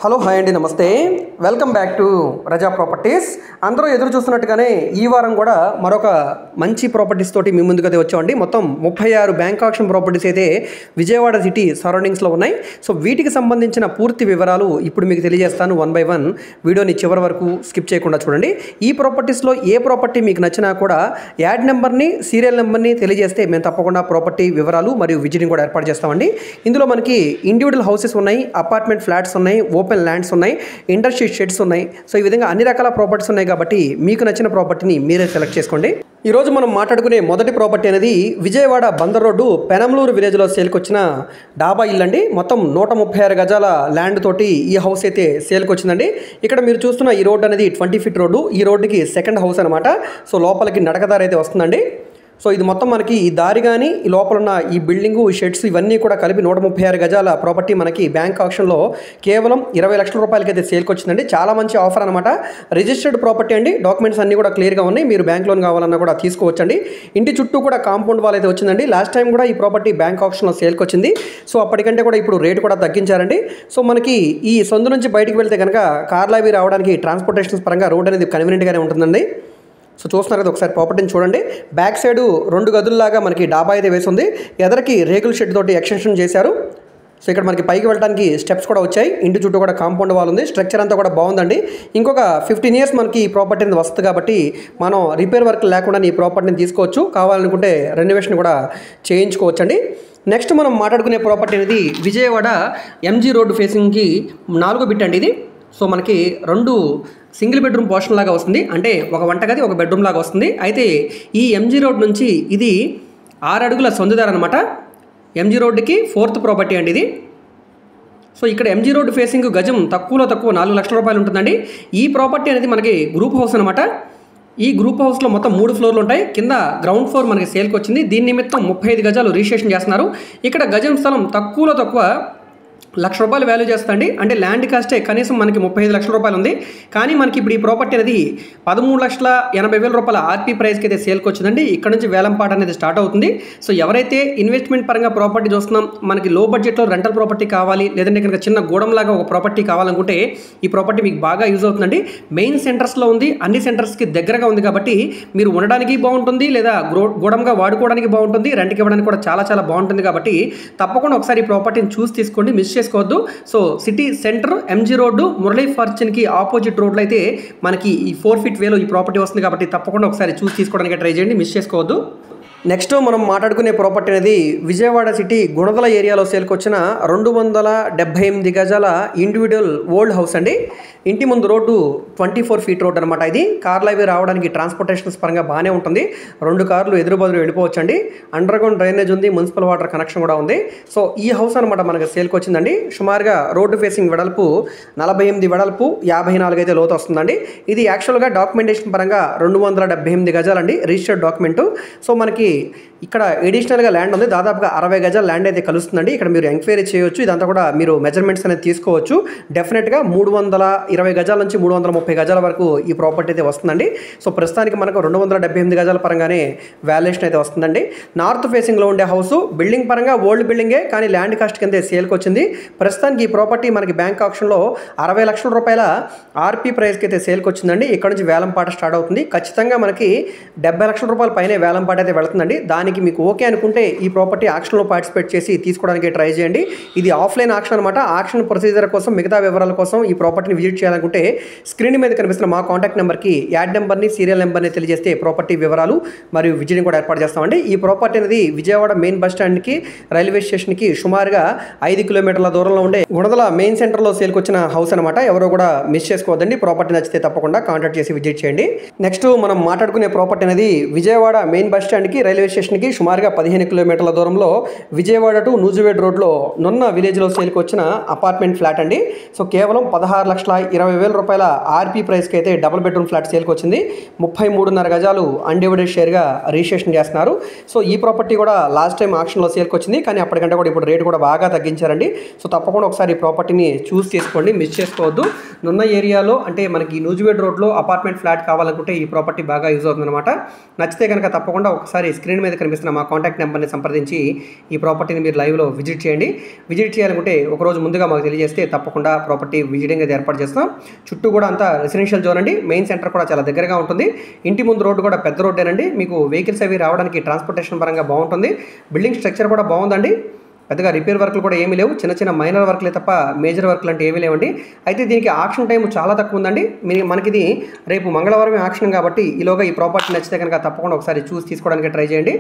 Hello hi అండి, నమస్తే. Welcome back to Raza properties. అందరూ ఎదురు చూస్తున్నట్టుగానే ఈ వారం కూడా మరొక మంచి ప్రాపర్టీస్ తోటి మీ ముందుకైతే వచ్చామండి. మొత్తం 36 బ్యాంక్ ఆక్షన్ ప్రాపర్టీస్ అయితే విజయవాడ సిటీ సరౌండింగ్స్లో ఉన్నాయి. సో వీటికి సంబంధించిన పూర్తి వివరాలు ఇప్పుడు మీకు తెలియజేస్తాను వన్ బై వన్. వీడియోని చివరి వరకు స్కిప్ చేయకుండా చూడండి. ఈ ప్రాపర్టీస్లో ఏ ప్రాపర్టీ మీకు నచ్చినా కూడా యాడ్ నెంబర్ని, సీరియల్ నెంబర్ని తెలియజేస్తే మేము తప్పకుండా ప్రాపర్టీ వివరాలు మరియు విజిటింగ్ కూడా ఏర్పాటు చేస్తామండి. ఇందులో మనకి ఇండివిజువల్ హౌసెస్ ఉన్నాయి, అపార్ట్మెంట్ ఫ్లాట్స్ ఉన్నాయి, ఓపెన్ ల్యాండ్స్ ఉన్నాయి, ఇండస్ట్రీ షెడ్స్ ఉన్నాయి. సో ఈ విధంగా అన్ని రకాల ప్రాపర్టీస్ ఉన్నాయి కాబట్టి మీకు నచ్చిన ప్రాపర్టీని మీరే సెలెక్ట్ చేసుకోండి. ఈరోజు మనం మాట్లాడుకునే మొదటి ప్రాపర్టీ అనేది విజయవాడ బందర్ రోడ్డు పెనంలూరు విలేజ్లో సేల్కి వచ్చిన డాబా ఇల్లు అండి. మొత్తం 136 గజాల ల్యాండ్ తోటి ఈ హౌస్ అయితే సేల్కి వచ్చిందండి. ఇక్కడ మీరు చూస్తున్న ఈ రోడ్ అనేది 20 ఫీట్ రోడ్డు. ఈ రోడ్డుకి సెకండ్ హౌస్ అనమాట. సో లోపలికి నడకదారి అయితే వస్తుందండి. సో ఇది మొత్తం మనకి ఈ దారి కానీ ఈ లోపల ఉన్న ఈ బిల్డింగు, ఈ షెడ్స్ ఇవన్నీ కూడా కలిపి 136 గజాల ప్రాపర్టీ మనకి బ్యాంక్ ఆక్షన్లో కేవలం 20 లక్షల రూపాయలకి అయితే సేల్కి వచ్చిందండి. చాలా మంచి ఆఫర్ అనమాట. రిజిస్టర్డ్ ప్రాపర్టీ అండి. డాక్యుమెంట్స్ అన్నీ కూడా క్లియర్గా ఉన్నాయి. మీరు బ్యాంక్ లోన్ కావాలన్నా కూడా తీసుకోవచ్చండి. ఇంటి చుట్టూ కూడా కాంపౌండ్ వాల్ అయితే వచ్చిందండి. లాస్ట్ టైం కూడా ఈ ప్రాపర్టీ బ్యాంక్ ఆక్షన్లో సేల్కి వచ్చింది. సో అప్పటికంటే కూడా ఇప్పుడు రేటు కూడా తగ్గించారండి. సో మనకి ఈ సందు నుంచి బయటికి వెళ్తే కనుక కార్లు అవి రావడానికి ట్రాన్స్పోర్టేషన్స్ పరంగా రోడ్ అనేది కన్వీనియంట్గానే ఉంటుందండి. సో చూస్తున్నారు కదా, ఒకసారి ప్రాపర్టీని చూడండి. బ్యాక్ సైడ్ 2 గదుల్లాగా మనకి డాబా అయితే వేసింది. ఎదరికి రేకుల షెడ్ తోటి ఎక్స్టెన్షన్ చేశారు. సో ఇక్కడ మనకి పైకి వెళ్ళడానికి స్టెప్స్ కూడా వచ్చాయి. ఇంటి చుట్టూ కూడా కాంపౌండ్ వాల్ ఉంది. స్ట్రక్చర్ అంతా కూడా బాగుందండి. ఇంకొక 15 ఇయర్స్ మనకి ఈ ప్రాపర్టీ అనేది వస్తుంది కాబట్టి మనం రిపేర్ వర్క్ లేకుండా ఈ ప్రాపర్టీని తీసుకోవచ్చు. కావాలనుకుంటే రెనోవేషన్ కూడా చేయించుకోవచ్చండి. నెక్స్ట్ మనం మాట్లాడుకునే ప్రాపర్టీ అనేది విజయవాడ ఎంజీ రోడ్డు ఫేసింగ్కి 4వ బిట్ అండి ఇది. సో మనకి 2 సింగిల్ బెడ్రూమ్ పోర్షన్ లాగా వస్తుంది. అంటే ఒక వంటగది, ఒక బెడ్రూమ్ లాగా వస్తుంది. అయితే ఈ ఎంజీ రోడ్ నుంచి ఇది 6 అడుగుల సందుదారు అనమాట. ఎంజీ రోడ్డుకి 4th ప్రాపర్టీ అండి ఇది. సో ఇక్కడ ఎంజీ రోడ్ ఫేసింగ్ గజం తక్కువలో తక్కువ 4 లక్షల రూపాయలు ఉంటుందండి. ఈ ప్రాపర్టీ అనేది మనకి గ్రూప్ హౌస్ అనమాట. ఈ గ్రూప్ హౌస్లో మొత్తం 3 ఫ్లోర్లు ఉంటాయి. కింద గ్రౌండ్ ఫ్లోర్ మనకి సేల్కి వచ్చింది. దీని నిమిత్తం 35 గజాలు రిజిస్ట్రేషన్ చేస్తున్నారు. ఇక్కడ గజం స్థలం తక్కువలో తక్కువ 1 లక్ష రూపాయలు వాల్యూ చేస్తుంది. అంటే ల్యాండ్ కాస్టే కనీసం మనకి 35 లక్షల రూపాయలు ఉంది. కానీ మనకి ఇప్పుడు ఈ ప్రాపర్టీ అనేది 13,80,000 రూపాయల ఆర్పీ ప్రైస్కి అయితే సేల్కి వచ్చిందండి. ఇక్కడ నుంచి వేలంపాట అనేది స్టార్ట్ అవుతుంది. సో ఎవరైతే ఇన్వెస్ట్మెంట్ పరంగా ప్రాపర్టీ చూస్తున్నాం, మనకి లో బడ్జెట్లో రెంటల్ ప్రాపర్టీ కావాలి, లేదంటే కనుక చిన్న గోడంలాగా ఒక ప్రాపర్టీ కావాలనుకుంటే ఈ ప్రాపర్టీ మీకు బాగా యూజ్ అవుతుందండి. మెయిన్ సెంటర్స్లో ఉంది, అన్ని సెంటర్స్కి దగ్గరగా ఉంది కాబట్టి మీరు ఉండడానికి బాగుంటుంది, లేదా గోడంగా వాడుకోవడానికి బాగుంటుంది, రెంట్కి ఇవ్వడానికి కూడా చాలా చాలా బాగుంటుంది. కాబట్టి తప్పకుండా ఒకసారి ఈ ప్రాపర్టీని చూసి తీసుకోండి, మిస్ చేసుకోవద్దు. So city centre MG road Murali ఫార్చ్యూన్కి ఆపోజిట్ రోడ్లో అయితే మనకి ఈ 4 ఫీట్ వేలో ఈ ప్రాపర్టీ వస్తుంది. కాబట్టి తప్పకుండా ఒకసారి చూసి తీసుకోవడానికి ట్రై చేయండి, మిస్ చేసుకోవద్దు. నెక్స్ట్ మనం మాట్లాడుకునే ప్రాపర్టీ అనేది విజయవాడ సిటీ గుణదల ఏరియాలో సేల్కి వచ్చిన 278 గజాల ఇండివిజువల్ ఓల్డ్ హౌస్ అండి. ఇంటి ముందు రోడ్డు 24 ఫీట్ రోడ్ అనమాట. ఇది కార్లు అవి రావడానికి ట్రాన్స్పోర్టేషన్స్ పరంగా బాగానే ఉంటుంది. 2 కార్లు ఎదురు బదులు వెళ్ళిపోవచ్చు అండి. అండర్ గ్రౌండ్ డ్రైనేజ్ ఉంది, మున్సిపల్ వాటర్ కనెక్షన్ కూడా ఉంది. సో ఈ హౌస్ అనమాట మనకు సేల్కి వచ్చిందండి. సుమారుగా రోడ్డు ఫేసింగ్ వెడల్పు 48, వెడల్పు 54 అయితే లోతు వస్తుందండి. ఇది యాక్చువల్గా డాక్యుమెంటేషన్ పరంగా 278 గజాలండి, రిజిస్టర్డ్ డాక్యుమెంటు. సో మనకి ఇక్కడ ఎడిషనల్గా ల్యాండ్ ఉంది. దాదాపుగా 60 గజాల ల్యాండ్ అయితే కలుస్తుందండి. ఇక్కడ మీరు ఎంక్వైరీ చేయొచ్చు. ఇదంతా కూడా మీరు మెజర్మెంట్స్ అనేది తీసుకోవచ్చు. డెఫినెట్గా 320 గజాల నుంచి 330 గజాల వరకు ఈ ప్రాపర్టీ అయితే వస్తుందండి. సో ప్రస్తుతానికి మనకు 278 గజాల పరంగానే వాల్యుయేషన్ అయితే వస్తుందండి. నార్త్ ఫేసింగ్లో ఉండే హౌస్ బిల్డింగ్ పరంగా ఓల్డ్ బిల్డింగే, కానీ ల్యాండ్ కాస్ట్ కింద సేల్కి వచ్చింది. ప్రస్తుతానికి ఈ ప్రాపర్టీ మనకి బ్యాంక్ ఆక్షన్లో 60 లక్షల రూపాయల ఆర్పీ ప్రైస్కి అయితే సేల్కి వచ్చిందండి. ఇక్కడ నుంచి వేలంపాట స్టార్ట్ అవుతుంది. ఖచ్చితంగా మనకి 70 లక్షల రూపాయల పైనే వేలంపాట అయితే వెళుతుందండి. దానికి మీకు ఓకే అనుకుంటే ఈ ప్రాపర్టీ ఆక్షన్లో పార్టిసిపేట్ చేసి తీసుకోవడానికి ట్రై చేయండి. ఇది ఆఫ్లైన్ ఆక్షన్ అనమాట. ఆక్షన్ ప్రొసీజర్ కోసం, మిగతా వివరాల కోసం ఈ ప్రాపర్టీని విజిట్ చేయాలనుకుంటే స్క్రీన్ మీద కనిపిస్తున్న మా కాంటాక్ట్ నెంబర్కి యాడ్ నెంబర్ని, సీరియల్ నెంబర్ని తెలియజేస్తే ప్రాపర్టీ వివరాలు మరియు విజిటింగ్ కూడా ఏర్పాటు చేస్తామండి. ఈ ప్రాపర్టీ అనేది విజయవాడ మెయిన్ బస్ స్టాండ్కి, రైల్వే స్టేషన్కి సుమారుగా 5 కిలోమీటర్ల దూరంలో ఉండే గుణదల మెయిన్ సెంటర్లో సేల్కి వచ్చిన హౌస్ అనమాట. ఎవరో కూడా మిస్ చేసుకోవద్దండి. ప్రాపర్టీ నచ్చితే తప్పకుండా కాంటాక్ట్ చేసి విజిట్ చేయండి. నెక్స్ట్ మనం మాట్లాడుకునే ప్రాపర్టీ అనేది విజయవాడ మెయిన్ బస్ స్టాండ్కి, రైల్వే స్టేషన్కి సుమారుగా 15 కిలోమీటర్ల దూరంలో విజయవాడ టు నూజివేడ్ రోడ్లో నున్న విలేజ్లో సేల్కి వచ్చిన అపార్ట్మెంట్ ఫ్లాట్ అండి. సో కేవలం 16,20,000 రూపాయల ఆర్పీ ప్రైస్కి అయితే డబుల్ బెడ్రూమ్ ఫ్లాట్ సేల్కి వచ్చింది. 33.5 గజాలు అన్డివైడెడ్ షేర్గా రిజిస్ట్రేషన్ చేస్తున్నారు. సో ఈ ప్రాపర్టీ కూడా లాస్ట్ టైం ఆక్షన్లో సేల్కి వచ్చింది, కానీ అప్పటికంటే కూడా ఇప్పుడు రేటు కూడా బాగా తగ్గించారండి. సో తప్పకుండా ఒకసారి ఈ ప్రాపర్టీని చూస్ చేసుకోండి, మిస్ చేసుకోవద్దు. నున్న ఏరియాలో అంటే మనకి నూజివేడ్ రోడ్లో అపార్ట్మెంట్ ఫ్లాట్ కావాలనుకుంటే ఈ ప్రాపర్టీ బాగా యూజ్ అవుతుంది అనమాట. నచ్చితే కనుక తప్పకుండా ఒకసారి స్క్రీన్ మీద కనిపిస్తున్న మా కాంటాక్ట్ నెంబర్ని సంప్రదించి ఈ ప్రాపర్టీని మీరు లైవ్లో విజిట్ చేయండి. విజిట్ చేయాలనుకుంటే ఒకరోజు ముందుగా మాకు తెలియజేస్తే తప్పకుండా ప్రాపర్టీ విజిటింగ్ అయితే ఏర్పాటు చేస్తాం. చుట్టూ కూడా అంతా రెసిడెన్షియల్ జోన్ అండి. మెయిన్ సెంటర్ కూడా చాలా దగ్గరగా ఉంటుంది. ఇంటి ముందు రోడ్డు కూడా పెద్ద రోడ్డేనండి. మీకు వెహికల్స్ అవి రావడానికి ట్రాన్స్పోర్టేషన్ పరంగా బాగుంటుంది. బిల్డింగ్ స్ట్రక్చర్ కూడా బాగుందండి. పెద్దగా రిపేర్ వర్క్లు కూడా ఏమీ లేవు. చిన్న చిన్న మైనర్ వర్క్లే తప్ప మేజర్ వర్క్లు అంటే ఏమీ లేవండి. అయితే దీనికి ఆక్షన్ టైం చాలా తక్కువ ఉందండి. మనకిది రేపు మంగళవారం ఆక్షన్ కాబట్టి ఈలోగా ఈ ప్రాపర్టీ నచ్చితే కనుక తప్పకుండా ఒకసారి చూసి తీసుకోవడానికి ట్రై చేయండి.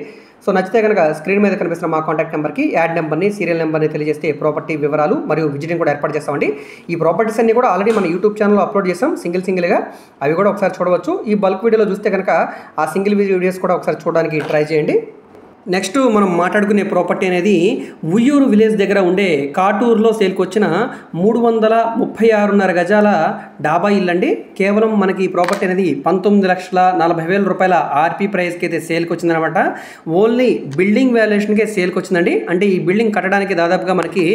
సో నచ్చితే కనుక స్క్రీన్ మీద కనిపిస్తున్న మా కాంటాక్ట్ నెంబర్కి యాడ్ నెంబర్ని, సీరియల్ నెంబర్ని తెలియజేస్తే ప్రాపర్టీ వివరాలు మరియు విజిటింగ్ కూడా ఏర్పాటు చేస్తామండి. ఈ ప్రాపర్టీస్ అన్ని కూడా ఆల్రెడీ మన యూట్యూబ్ ఛానల్లో అప్లోడ్ చేస్తాం సింగిల్గా. అవి కూడా ఒకసారి చూడవచ్చు. ఈ బల్క్ వీడియోలో చూస్తే కనుక ఆ సింగిల్ వీడియోస్ కూడా ఒకసారి చూడడానికి ట్రై చేయండి. నెక్స్ట్ మనం మాట్లాడుకునే ప్రాపర్టీ అనేది ఉయ్యూరు విలేజ్ దగ్గర ఉండే కాటూరులో సేల్కి వచ్చిన 336.5 గజాల డాబా ఇల్లు అండి. కేవలం మనకి ఈ ప్రాపర్టీ అనేది 19,40,000 రూపాయల ఆర్పీ ప్రైస్కి అయితే సేల్కి వచ్చిందనమాట. ఓన్లీ బిల్డింగ్ వాల్యుయేషన్కే సేల్కి వచ్చిందండి. అంటే ఈ బిల్డింగ్ కట్టడానికి దాదాపుగా మనకి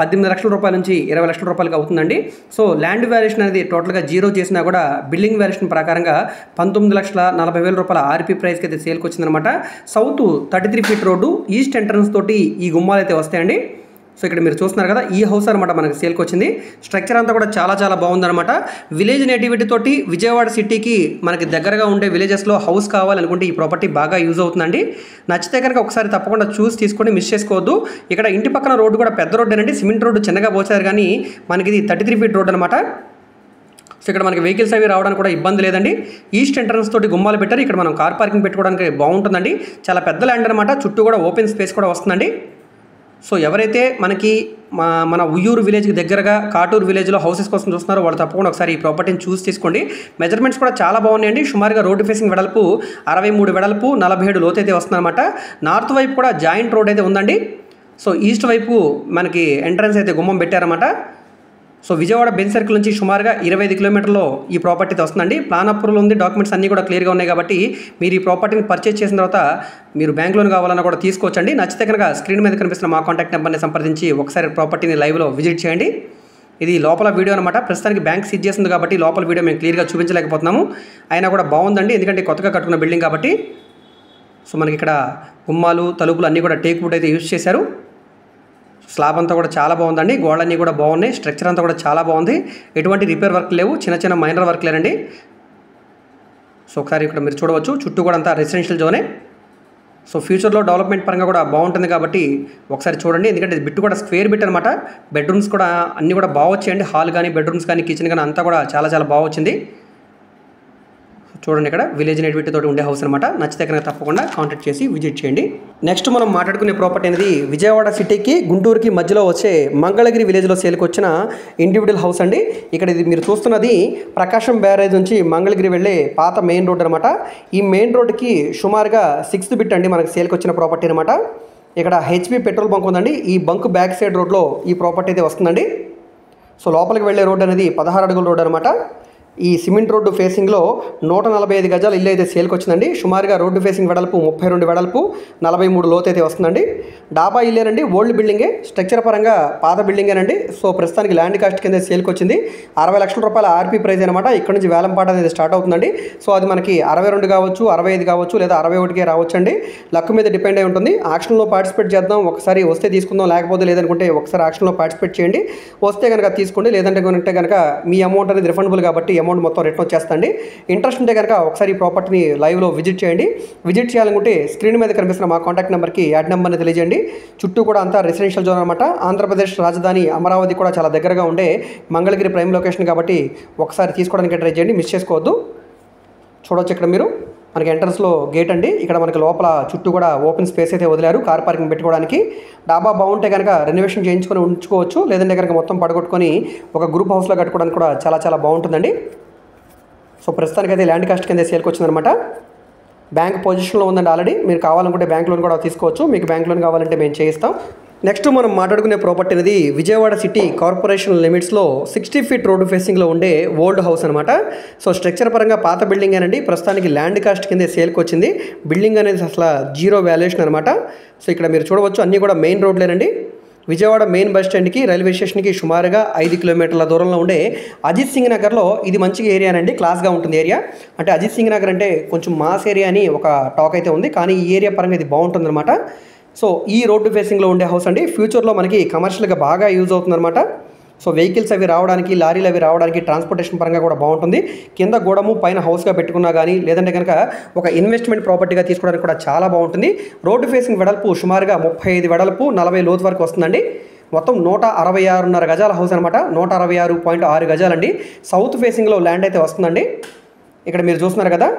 18 లక్షల రూపాయల నుంచి 20 లక్షల రూపాయలకి అవుతుందండి. సో ల్యాండ్ వాల్యుయేషన్ అనేది టోటల్గా జీరో చేసినా కూడా బిల్డింగ్ వాల్యుయేషన్ ప్రకారంగా 19,40,000 రూపాయల ఆర్పీ ప్రైస్కి అయితే సేల్కి వచ్చిందనమాట. South 33 feet road, east entrance తోటి ఈ గుమ్మాలు అయితే వస్తాయండి. సో ఇక్కడ మీరు చూస్తున్నారు కదా, ఈ హౌస్ అనమాట మనకి సేల్కి వచ్చింది. స్ట్రక్చర్ అంతా కూడా చాలా బాగుందన్నమాట. విలేజ్ నేటివిటీ తోటి విజయవాడ సిటీకి మనకి దగ్గరగా ఉండే విలేజెస్లో హౌస్ కావాలనుకుంటే ఈ ప్రాపర్టీ బాగా యూజ్ అవుతుందండి. నచ్చితే కనుక ఒకసారి తప్పకుండా చూసి తీసుకొని మిస్ చేసుకోవద్దు. ఇక్కడ ఇంటి పక్కన రోడ్డు కూడా పెద్ద రోడ్డేనండి. సిమెంట్ రోడ్డు చిన్నగా పోసారు కానీ మనకి ఇది 33 ఫీట్ రోడ్ అనమాట. సో ఇక్కడ మనకి వెహికల్స్ అవి రావడానికి కూడా ఇబ్బంది లేదండి. ఈస్ట్ ఎంట్రన్స్ తోటి గుమ్మాలు పెట్టారు. ఇక్కడ మనం కార్ పార్కింగ్ పెట్టుకోవడానికి బాగుంటుందండి. చాలా పెద్ద ల్యాండ్ అనమాట. చుట్టూ కూడా ఓపెన్ స్పేస్ కూడా వస్తుందండి. సో ఎవరైతే మనకి మన ఉయ్యూరు విలేజ్కి దగ్గరగా కాటూరు విలేజ్లో హౌసెస్ కోసం చూస్తున్నారో వాళ్ళు తప్పకుండా ఒకసారి ఈ ప్రాపర్టీని చూసి తీసుకోండి. మెజర్మెంట్స్ కూడా చాలా బాగున్నాయండి. సుమారుగా రోడ్డు ఫేసింగ్ వెడల్పు 63 వెడల్పు, 47 లోతు అయితే వస్తుందన్నమాట. నార్త్ వైపు కూడా జాయింట్ రోడ్ అయితే ఉందండి. సో ఈస్ట్ వైపు మనకి ఎంట్రన్స్ అయితే గుమ్మం పెట్టారన్నమాట. సో విజయవాడ బెంచ్ సర్కిల్ నుంచి సుమారుగా 25 కిలోమీటర్లో ఈ ప్రాపర్టీ వస్తుందండి. ప్లాన్ అప్రూవల్ ఉంది, డాక్యుమెంట్స్ అన్నీ కూడా క్లియర్గా ఉన్నాయి కాబట్టి మీరు ఈ ప్రాపర్టీని పర్చేస్ చేసిన తర్వాత మీరు బ్యాంక్ లోన్ కావాలన్నా కూడా తీసుకోవచ్చండి. నచ్చితే కనుక స్క్రీన్ మీద కనిపిస్తున్న మా కాంటాక్ట్ నెంబర్ని సంప్రదించి ఒకసారి ప్రాపర్టీని లైవ్లో విజిట్ చేయండి. ఇది లోపల వీడియో అనమాట. ప్రస్తుతానికి బ్యాంక్ సీజ్ చేస్తుంది కాబట్టి లోపల వీడియో మేము క్లియర్గా చూపించలేకపోతున్నాము. అయినా కూడా బాగుందండి, ఎందుకంటే కొత్తగా కట్టుకున్న బిల్డింగ్ కాబట్టి. సో మనకి ఇక్కడ గుమ్మాలు, తలుపులు అన్నీ కూడా టేక్ వుడ్ అయితే యూజ్ చేశారు. స్లాబ్ అంతా కూడా చాలా బాగుందండి. గోడలన్నీ కూడా బాగున్నాయి. స్ట్రక్చర్ అంతా కూడా చాలా బాగుంది. ఎటువంటి రిపేర్ వర్క్ లేవు, చిన్న మైనర్ వర్క్ లేరండి. సో ఒకసారి ఇక్కడ మీరు చూడవచ్చు, చుట్టూ కూడా అంతా రెసిడెన్షియల్ జోనే. సో ఫ్యూచర్లో డెవలప్మెంట్ పరంగా కూడా బాగుంటుంది కాబట్టి ఒకసారి చూడండి. ఎందుకంటే బిట్ కూడా స్క్వేర్ బిట్ అనమాట. బెడ్రూమ్స్ కూడా అన్నీ కూడా బాగా వచ్చాయండి. హాల్ కానీ, బెడ్రూమ్స్ కానీ, కిచెన్ కానీ అంతా కూడా చాలా బాగా వచ్చింది. చూడండి, ఇక్కడ విలేజ్ నేటివిటీ తోటి ఉండే హౌస్ అనమాట. నచ్చితే కనుక తప్పకుండా కాంటాక్ట్ చేసి విజిట్ చేయండి. నెక్స్ట్ మనం మాట్లాడుకునే ప్రాపర్టీ అనేది విజయవాడ సిటీకి గుంటూరుకి మధ్యలో వచ్చే మంగళగిరి విలేజ్లో సేల్కి వచ్చిన ఇండివిజువల్ హౌస్ అండి. ఇక్కడ ఇది మీరు చూస్తున్నది ప్రకాశం బ్యారేజ్ నుంచి మంగళగిరి వెళ్ళే పాత మెయిన్ రోడ్ అనమాట. ఈ మెయిన్ రోడ్కి సుమారుగా 6th బిట్ అండి మనకి సేల్కి వచ్చిన ప్రాపర్టీ అనమాట. ఇక్కడ హెచ్పి పెట్రోల్ బంక్ ఉందండి. ఈ బంక్ బ్యాక్ సైడ్ రోడ్లో ఈ ప్రాపర్టీ అయితే వస్తుందండి. సో లోపలికి వెళ్ళే రోడ్ అనేది 16 అడుగుల రోడ్ అనమాట. ఈ సిమెంట్ రోడ్డు ఫేసింగ్లో 145 గజాల ఇల్లు అయితే సేల్కి వచ్చిందండి. సుమారుగా రోడ్డు ఫేసింగ్ వెడల్పు 32 వెడల్పు, 43 లోతు అయితే వస్తుందండి. డాబా ఇల్లేనండి, ఓల్డ్ బిల్డింగే. స్ట్రక్చర్ పరంగా పాత బిల్డింగేనండి. సో ప్రస్తుతానికి ల్యాండ్ కాస్ట్ కింద సేల్కి వచ్చింది. 60 లక్షల రూపాయల ఆర్పీ ప్రైస్ అనమాట. ఇక్కడ నుంచి వేలంపాట అనేది స్టార్ట్ అవుతుందండి. సో అది మనకి 62 కావచ్చు, 65 కావచ్చు, లేదా 61కే రావచ్చు అండి. లక్ మీద డిపెండ్ అయి ఉంటుంది. ఆక్షన్లో పార్టిసిపేట్ చేద్దాం, ఒకసారి వస్తే తీసుకుందాం, లేకపోతే లేదనుకుంటే ఒకసారి ఆక్షన్లో పార్టిసిపేట్ చేయండి. వస్తే కనుక తీసుకోండి, లేదంటే కనుక మీ అమౌంట్ అనేది రిఫండబుల్ కాబట్టి అమౌంట్ మొత్తం రిటర్న్ వచ్చేస్తండి. ఇంట్రెస్ట్ ఉంటే కనుక ఒకసారి ఈ ప్రాపర్టీని లైవ్లో విజిట్ చేయండి. విజిట్ చేయాలనుకుంటే స్క్రీన్ మీద కనిపిస్తున్న మా కాంటాక్ట్ నెంబర్కి యాడ్ నెంబర్ని తెలియజేయండి. చుట్టూ కూడా అంతా రెసిడెన్షియల్ జోన్ అనమాట. ఆంధ్రప్రదేశ్ రాజధాని అమరావతి కూడా చాలా దగ్గరగా ఉండే మంగళగిరి ప్రైమ్ లొకేషన్ కాబట్టి ఒకసారి తీసుకోవడానికి ట్రై చేయండి, మిస్ చేసుకోవద్దు. చూడవచ్చు ఇక్కడ మీరు మనకి ఎంట్రన్స్లో గేట్ అండి. ఇక్కడ మనకి లోపల చుట్టూ కూడా ఓపెన్ స్పేస్ అయితే వదిలారు కార్ పార్కింగ్ పెట్టుకోవడానికి. డాబా బాగుంటే కనుక రెనోవేషన్ చేయించుకొని ఉంచుకోవచ్చు, లేదంటే కనుక మొత్తం పడగొట్టుకొని ఒక గ్రూప్ హౌస్లో కట్టుకోవడానికి కూడా చాలా బాగుంటుందండి. సో ప్రస్తుతానికి అయితే ల్యాండ్ కాస్ట్ కింద సేల్కి వచ్చిందనమాట. బ్యాంక్ పొజిషన్లో ఉందండి ఆల్రెడీ. మీరు కావాలనుకుంటే బ్యాంక్ లోన్ కూడా తీసుకోవచ్చు. మీకు బ్యాంక్ లోన్ కావాలంటే మేము చేయిస్తాం. నెక్స్ట్ మనం మాట్లాడుకునే ప్రాపర్టీ అనేది విజయవాడ సిటీ కార్పొరేషన్ లిమిట్స్లో 60 ఫీట్ రోడ్డు ఫేసింగ్లో ఉండే ఓల్డ్ హౌస్ అనమాట. సో స్ట్రక్చర్ పరంగా పాత బిల్డింగ్ అనండి. ప్రస్తుతానికి ల్యాండ్ కాస్ట్ కింద సేల్కి వచ్చింది. బిల్డింగ్ అనేది అసలు జీరో వాల్యుయేషన్ అనమాట. సో ఇక్కడ మీరు చూడవచ్చు, అన్నీ కూడా మెయిన్ రోడ్లేనండి. విజయవాడ మెయిన్ బస్ స్టాండ్కి రైల్వే స్టేషన్కి సుమారుగా 5 కిలోమీటర్ల దూరంలో ఉండే అజిత్ సింగ్ నగర్లో ఇది మంచి ఏరియానండి, క్లాస్గా ఉంటుంది ఏరియా. అంటే అజిత్ సింగ్ నగర్ అంటే కొంచెం మాస్ ఏరియా అని ఒక టాక్ అయితే ఉంది, కానీ ఈ ఏరియా పరంగా ఇది బాగుంటుందన్నమాట. సో ఈ రోడ్డు ఫేసింగ్లో ఉండే హౌస్ అండి. ఫ్యూచర్లో మనకి కమర్షియల్గా బాగా యూజ్ అవుతుందన్నమాట. సో వెహికల్స్ అవి రావడానికి, లారీలు అవి రావడానికి ట్రాన్స్పోర్టేషన్ పరంగా కూడా బాగుంటుంది. కింద గోడము పైన హౌస్గా పెట్టుకున్నా కానీ, లేదంటే కనుక ఒక ఇన్వెస్ట్మెంట్ ప్రాపర్టీగా తీసుకోవడానికి కూడా చాలా బాగుంటుంది. రోడ్డు ఫేసింగ్ వెడల్పు సుమారుగా 35 వెడల్పు, 40 లోతు వరకు వస్తుందండి. మొత్తం 166.5 గజాల హౌస్ అనమాట. 166.6 గజాలండి. సౌత్ ఫేసింగ్లో ల్యాండ్ అయితే వస్తుందండి. ఇక్కడ మీరు చూస్తున్నారు కదా.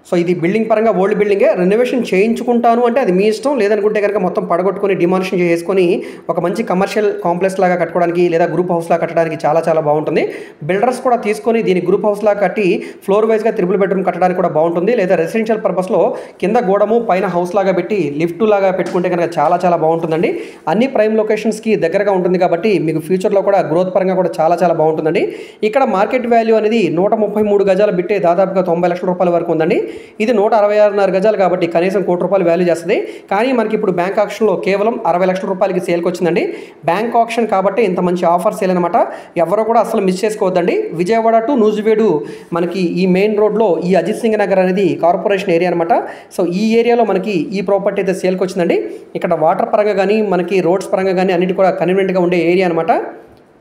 సో ఇది బిల్డింగ్ పరంగా ఓల్డ్ బిల్డింగే. రెనోవేషన్ చేయించుకుంటాను అంటే అది మీ ఇష్టం, లేదనుకుంటే కనుక మొత్తం పడగొట్టుకొని డిమాలిషన్ చేసుకొని ఒక మంచి కమర్షియల్ కాంప్లెక్స్ లాగా కట్టుకోవడానికి లేదా గ్రూప్ హౌస్ లాగా కట్టడానికి చాలా చాలా బాగుంటుంది. బిల్డర్స్ కూడా తీసుకొని దీన్ని గ్రూప్ హౌస్ లాగా కట్టి ఫ్లోర్ వైజ్గా 3 బెడ్రూమ్ కట్టడానికి కూడా బాగుంటుంది. లేదా రెసిడెన్షియల్ పర్పస్లో కింద గోడము పైన హౌస్ లాగా పెట్టి లిఫ్ట్ లాగా పెట్టుకుంటే కనుక చాలా చాలా బాగుంటుందండి. అన్ని ప్రైమ్ లొకేషన్స్కి దగ్గరగా ఉంటుంది కాబట్టి మీకు ఫ్యూచర్లో కూడా గ్రోత్ పరంగా కూడా చాలా చాలా బాగుంటుందండి. ఇక్కడ మార్కెట్ వాల్యూ అనేది 133 గజాల బిట్టే దాదాపుగా 90 లక్షల రూపాయల వరకు ఉందండి. ఇది 166.5 గజాలు కాబట్టి కనీసం ₹1,00,00,000 వాల్యూ చేస్తుంది. కానీ మనకి ఇప్పుడు బ్యాంక్ ఆక్షన్లో కేవలం 60 లక్షల రూపాయలకి సేల్కి వచ్చిందండి. బ్యాంక్ ఆక్షన్ కాబట్టి ఇంత మంచి ఆఫర్ సేల్ అనమాట. ఎవరో కూడా అసలు మిస్ చేసుకోవద్దండి. విజయవాడ టు నూజివేడు మనకి ఈ మెయిన్ రోడ్లో ఈ అజిత్ సింగ్ నగర్ అనేది కార్పొరేషన్ ఏరియా అనమాట. సో ఈ ఏరియాలో మనకి ఈ ప్రాపర్టీ అయితే సేల్కి వచ్చిందండి. ఇక్కడ వాటర్ పరంగా కానీ మనకి రోడ్స్ పరంగా కానీ అన్నిటి కూడా కన్వీనియంట్గా ఉండే ఏరియా అనమాట.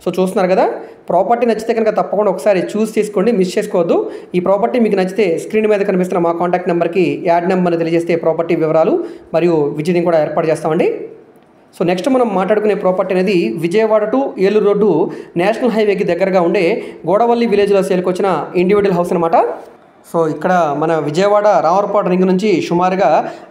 సో చూస్తున్నారు కదా. ప్రాపర్టీ నచ్చితే కనుక తప్పకుండా ఒకసారి చూస్ చేసుకోండి, మిస్ చేసుకోవద్దు. ఈ ప్రాపర్టీ మీకు నచ్చితే స్క్రీన్ మీద కనిపిస్తున్న మా కాంటాక్ట్ నెంబర్కి యాడ్ నెంబర్ని తెలియజేస్తే ప్రాపర్టీ వివరాలు మరియు విజిటింగ్ కూడా ఏర్పాటు చేస్తామండి. సో నెక్స్ట్ మనం మాట్లాడుకునే ప్రాపర్టీ అనేది Vijayawada to Eluru road national హైవేకి దగ్గరగా ఉండే గోడవల్లి విలేజ్లో సేల్కి వచ్చిన ఇండివిజువల్ హౌస్ అనమాట. సో ఇక్కడ మన విజయవాడ రామవరపాడు రింగ్ నుంచి సుమారుగా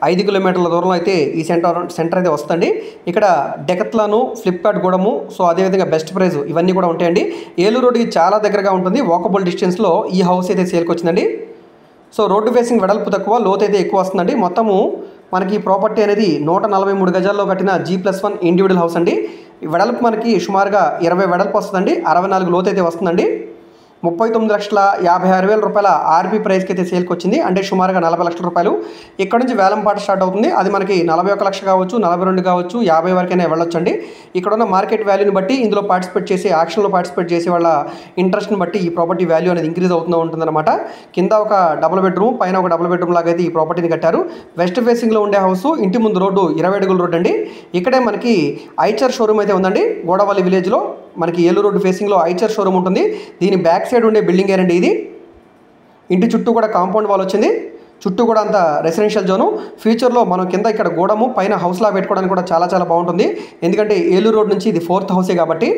5 కిలోమీటర్ల దూరంలో అయితే ఈ సెంటర్ అయితే వస్తుంది. ఇక్కడ డెకత్లాను, ఫ్లిప్కార్ట్ గూడము, సో అదేవిధంగా బెస్ట్ ప్రైజ్ ఇవన్నీ కూడా ఉంటాయండి. ఏలూరు రోడ్డుకి చాలా దగ్గరగా ఉంటుంది. వాకబుల్ డిస్టెన్స్లో ఈ హౌస్ అయితే సేల్కి వచ్చిందండి. సో రోడ్డు ఫేసింగ్ వెడల్పు తక్కువ, లోతు అయితే ఎక్కువ వస్తుందండి. మొత్తము మనకి ప్రాపర్టీ అనేది 143 గజాల్లో కట్టిన G+1 ఇండివిజువల్ హౌస్ అండి. వెడల్పు మనకి సుమారుగా 20 వెడల్పు వస్తుందండి. 64 లోతు అయితే వస్తుందండి. 39,56,000 రూపాయల ఆర్పీ ప్రైస్కి అయితే సేల్కి వచ్చింది. అంటే సుమారుగా 40 లక్షల రూపాయలు. ఇక్కడ నుంచి వేలంపాట స్టార్ట్ అవుతుంది. అది మనకి 41 లక్ష కావచ్చు, 42 కావచ్చు, 50 వరకైనా వెళ్ళొచ్చండి. ఇక్కడ ఉన్న మార్కెట్ వాల్యూని బట్టి ఇందులో పార్టిసిపేట్ చేసి ఆక్షన్లో పార్టిసిపేట్ చేసే వాళ్ళ ఇంట్రెస్ట్ని బట్టి ఈ ప్రాపర్టీ వాల్యూ అనేది ఇంక్రీజ్ అవుతూ ఉంటుందన్నమాట. కింద ఒక డబుల్ బెడ్రూమ్, పైన ఒక డబుల్ బెడ్రూమ్ లాగా అయితే ఈ ప్రాపర్టీని కట్టారు. వెస్ట్ ఫేసింగ్లో ఉండే హౌస్, ఇంటి ముందు రోడ్డు 20 అడుగుల రోడ్డు అండి. ఇక్కడే మనకి ఐచర్ షోరూమ్ అయితే ఉందండి. గోడవల్లి విలేజ్లో మనకి ఏలూరు రోడ్డు ఫేసింగ్లో ఐచర్ షోరూమ్ ఉంటుంది. దీని బ్యాక్ సైడ్ ఉండే బిల్డింగ్ ఏనండి ఇది. ఇంటి చుట్టూ కూడా కాంపౌండ్ వాల్ వచ్చింది. చుట్టూ కూడా అంత రెసిడెన్షియల్ జోను. ఫ్యూచర్లో మనం కింద ఇక్కడ గోడము పైన హౌస్లా పెట్టుకోవడానికి కూడా చాలా చాలా బాగుంటుంది. ఎందుకంటే ఏలూరు రోడ్ నుంచి ఇది 4th హౌసే కాబట్టి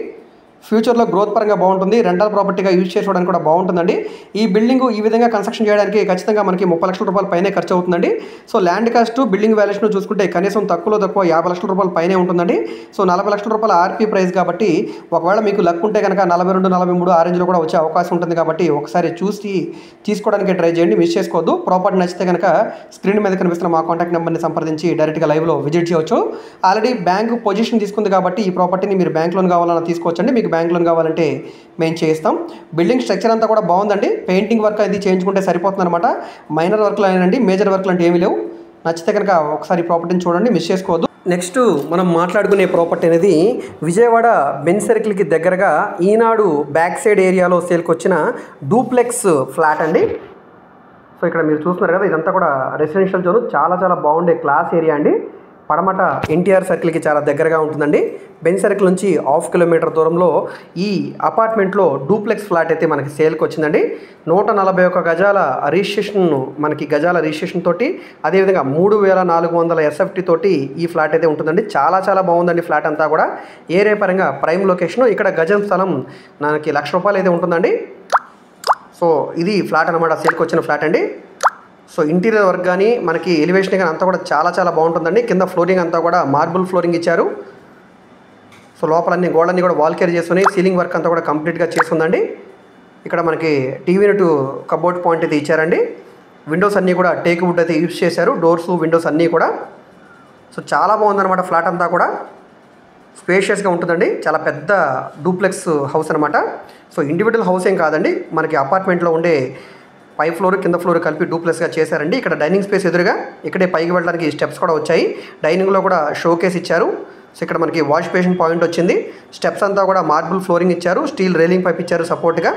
ఫ్యూచర్లో గ్రోత్ పరంగా బాగుంటుంది. రెంటల్ ప్రాపర్టీగా యూజ్ చేసుకోవడానికి కూడా బాగుంటుందండి. ఈ బిల్డింగ్ ఈ విధంగా కన్స్ట్రక్షన్ చేయడానికి ఖచ్చితంగా మనకి 30 లక్షల రూపాయల పైనే ఖర్చు అవుతుందండి. So land cost, building valuation చూసుకుంటే కనీసం తక్కువ 50 లక్షల రూపాయల పైనే ఉంటుందండి. సో 40 లక్షల రూపాయల ఆర్పీ ప్రైస్ కాబట్టి ఒకవేళ మీకు లక్ ఉంటే కనుక 42, 43 ఆ రేంజ్లో కూడా వచ్చే అవకాశం ఉంటుంది. కాబట్టి ఒకసారి చూసి తీసుకోవడానికి ట్రై చేయండి, మిస్ చేసుకోవద్దు. ప్రాపర్టీ నచ్చితే కనుక స్క్రీన్ మీద కనిపిస్తున్న మా కాంటాక్ట్ నెంబర్ని సంప్రదించి డైరెక్ట్గా లైవ్లో విజిట్ చేయవచ్చు. ఆల్రెడీ బ్యాంక్ పొజిషన్ తీసుకుంది కాబట్టి ఈ ప్రాపర్టీని మీరు బ్యాంక్ లోన్ కావాలన్నా తీసుకోవచ్చండి. మీకు బ్యాంక్ లోన్ కావాలంటే మేము చేస్తాం. బిల్డింగ్ స్ట్రక్చర్ అంతా కూడా బాగుందండి. పెయింటింగ్ వర్క్ అది చేయించుకుంటే సరిపోతుంది అనమాట. మైనర్ వర్క్లు అయినండి, మేజర్ వర్క్లు అంటే ఏమీ లేవు. నచ్చితే కనుక ఒకసారి ప్రాపర్టీని చూడండి, మిస్ చేసుకోవద్దు. నెక్స్ట్ మనం మాట్లాడుకునే ప్రాపర్టీ అనేది విజయవాడ బెంజ్ సర్కిల్కి దగ్గరగా ఈనాడు బ్యాక్ సైడ్ ఏరియాలో సేల్కి వచ్చిన డూప్లెక్స్ ఫ్లాట్ అండి. సో ఇక్కడ మీరు చూస్తున్నారు కదా, ఇదంతా కూడా రెసిడెన్షియల్ జోన్. చాలా చాలా బాగుండే క్లాస్ ఏరియా అండి. పడమట ఎన్టీఆర్ సర్కిల్కి చాలా దగ్గరగా ఉంటుందండి. బెంజ్ సర్కిల్ నుంచి 1/2 కిలోమీటర్ దూరంలో ఈ అపార్ట్మెంట్లో డూప్లెక్స్ ఫ్లాట్ అయితే మనకి సేల్కి వచ్చిందండి. 141 గజాల రిజిస్ట్రేషన్, మనకి గజాల రిజిస్ట్రేషన్ తోటి, అదేవిధంగా 3,400 SFT తోటి ఈ ఫ్లాట్ అయితే ఉంటుందండి. చాలా చాలా బాగుందండి ఫ్లాట్ అంతా కూడా. ఏరియా పరంగా ప్రైమ్ లొకేషన్. ఇక్కడ గజం స్థలం మనకి ₹1,00,000 అయితే ఉంటుందండి. సో ఇది ఫ్లాట్ అనమాట, సేల్కి వచ్చిన ఫ్లాట్ అండి. సో ఇంటీరియర్ వర్క్ కానీ మనకి ఎలివేషన్ కానీ అంతా కూడా చాలా చాలా బాగుంటుందండి. కింద ఫ్లోరింగ్ అంతా కూడా మార్బుల్ ఫ్లోరింగ్ ఇచ్చారు. సో లోపలన్నీ గోడలన్నీ కూడా వాల్ కేర్ చేసుకుని సీలింగ్ వర్క్ అంతా కూడా కంప్లీట్గా చేస్తుందండి. ఇక్కడ మనకి టీవీ యూనిట్ కబోర్డ్ పాయింట్ అయితే ఇచ్చారండి. విండోస్ అన్నీ కూడా టేక్ వుడ్ అయితే యూజ్ చేశారు. డోర్స్, విండోస్ అన్నీ కూడా. సో చాలా బాగుందన్నమాట ఫ్లాట్ అంతా కూడా. స్పేషియస్గా ఉంటుందండి. చాలా పెద్ద డూప్లెక్స్ హౌస్ అనమాట. సో ఇండివిజువల్ హౌస్ ఏం కాదండి, మనకి అపార్ట్మెంట్లో ఉండే పై ఫ్లోర్ కింద ఫ్లోర్ కలిపి డూప్లెక్స్గా చేశారండి. ఇక్కడ డైనింగ్ స్పేస్ ఎదురుగా ఇక్కడే పైకి వెళ్ళడానికి స్టెప్స్ కూడా వచ్చాయి. డైనింగ్లో కూడా షోకేస్ ఇచ్చారు. సో ఇక్కడ మనకి వాష్ బేసిన్ పాయింట్ వచ్చింది. స్టెప్స్ అంతా కూడా మార్బుల్ ఫ్లోరింగ్ ఇచ్చారు, స్టీల్ రైలింగ్ పైప్ ఇచ్చారు సపోర్ట్గా.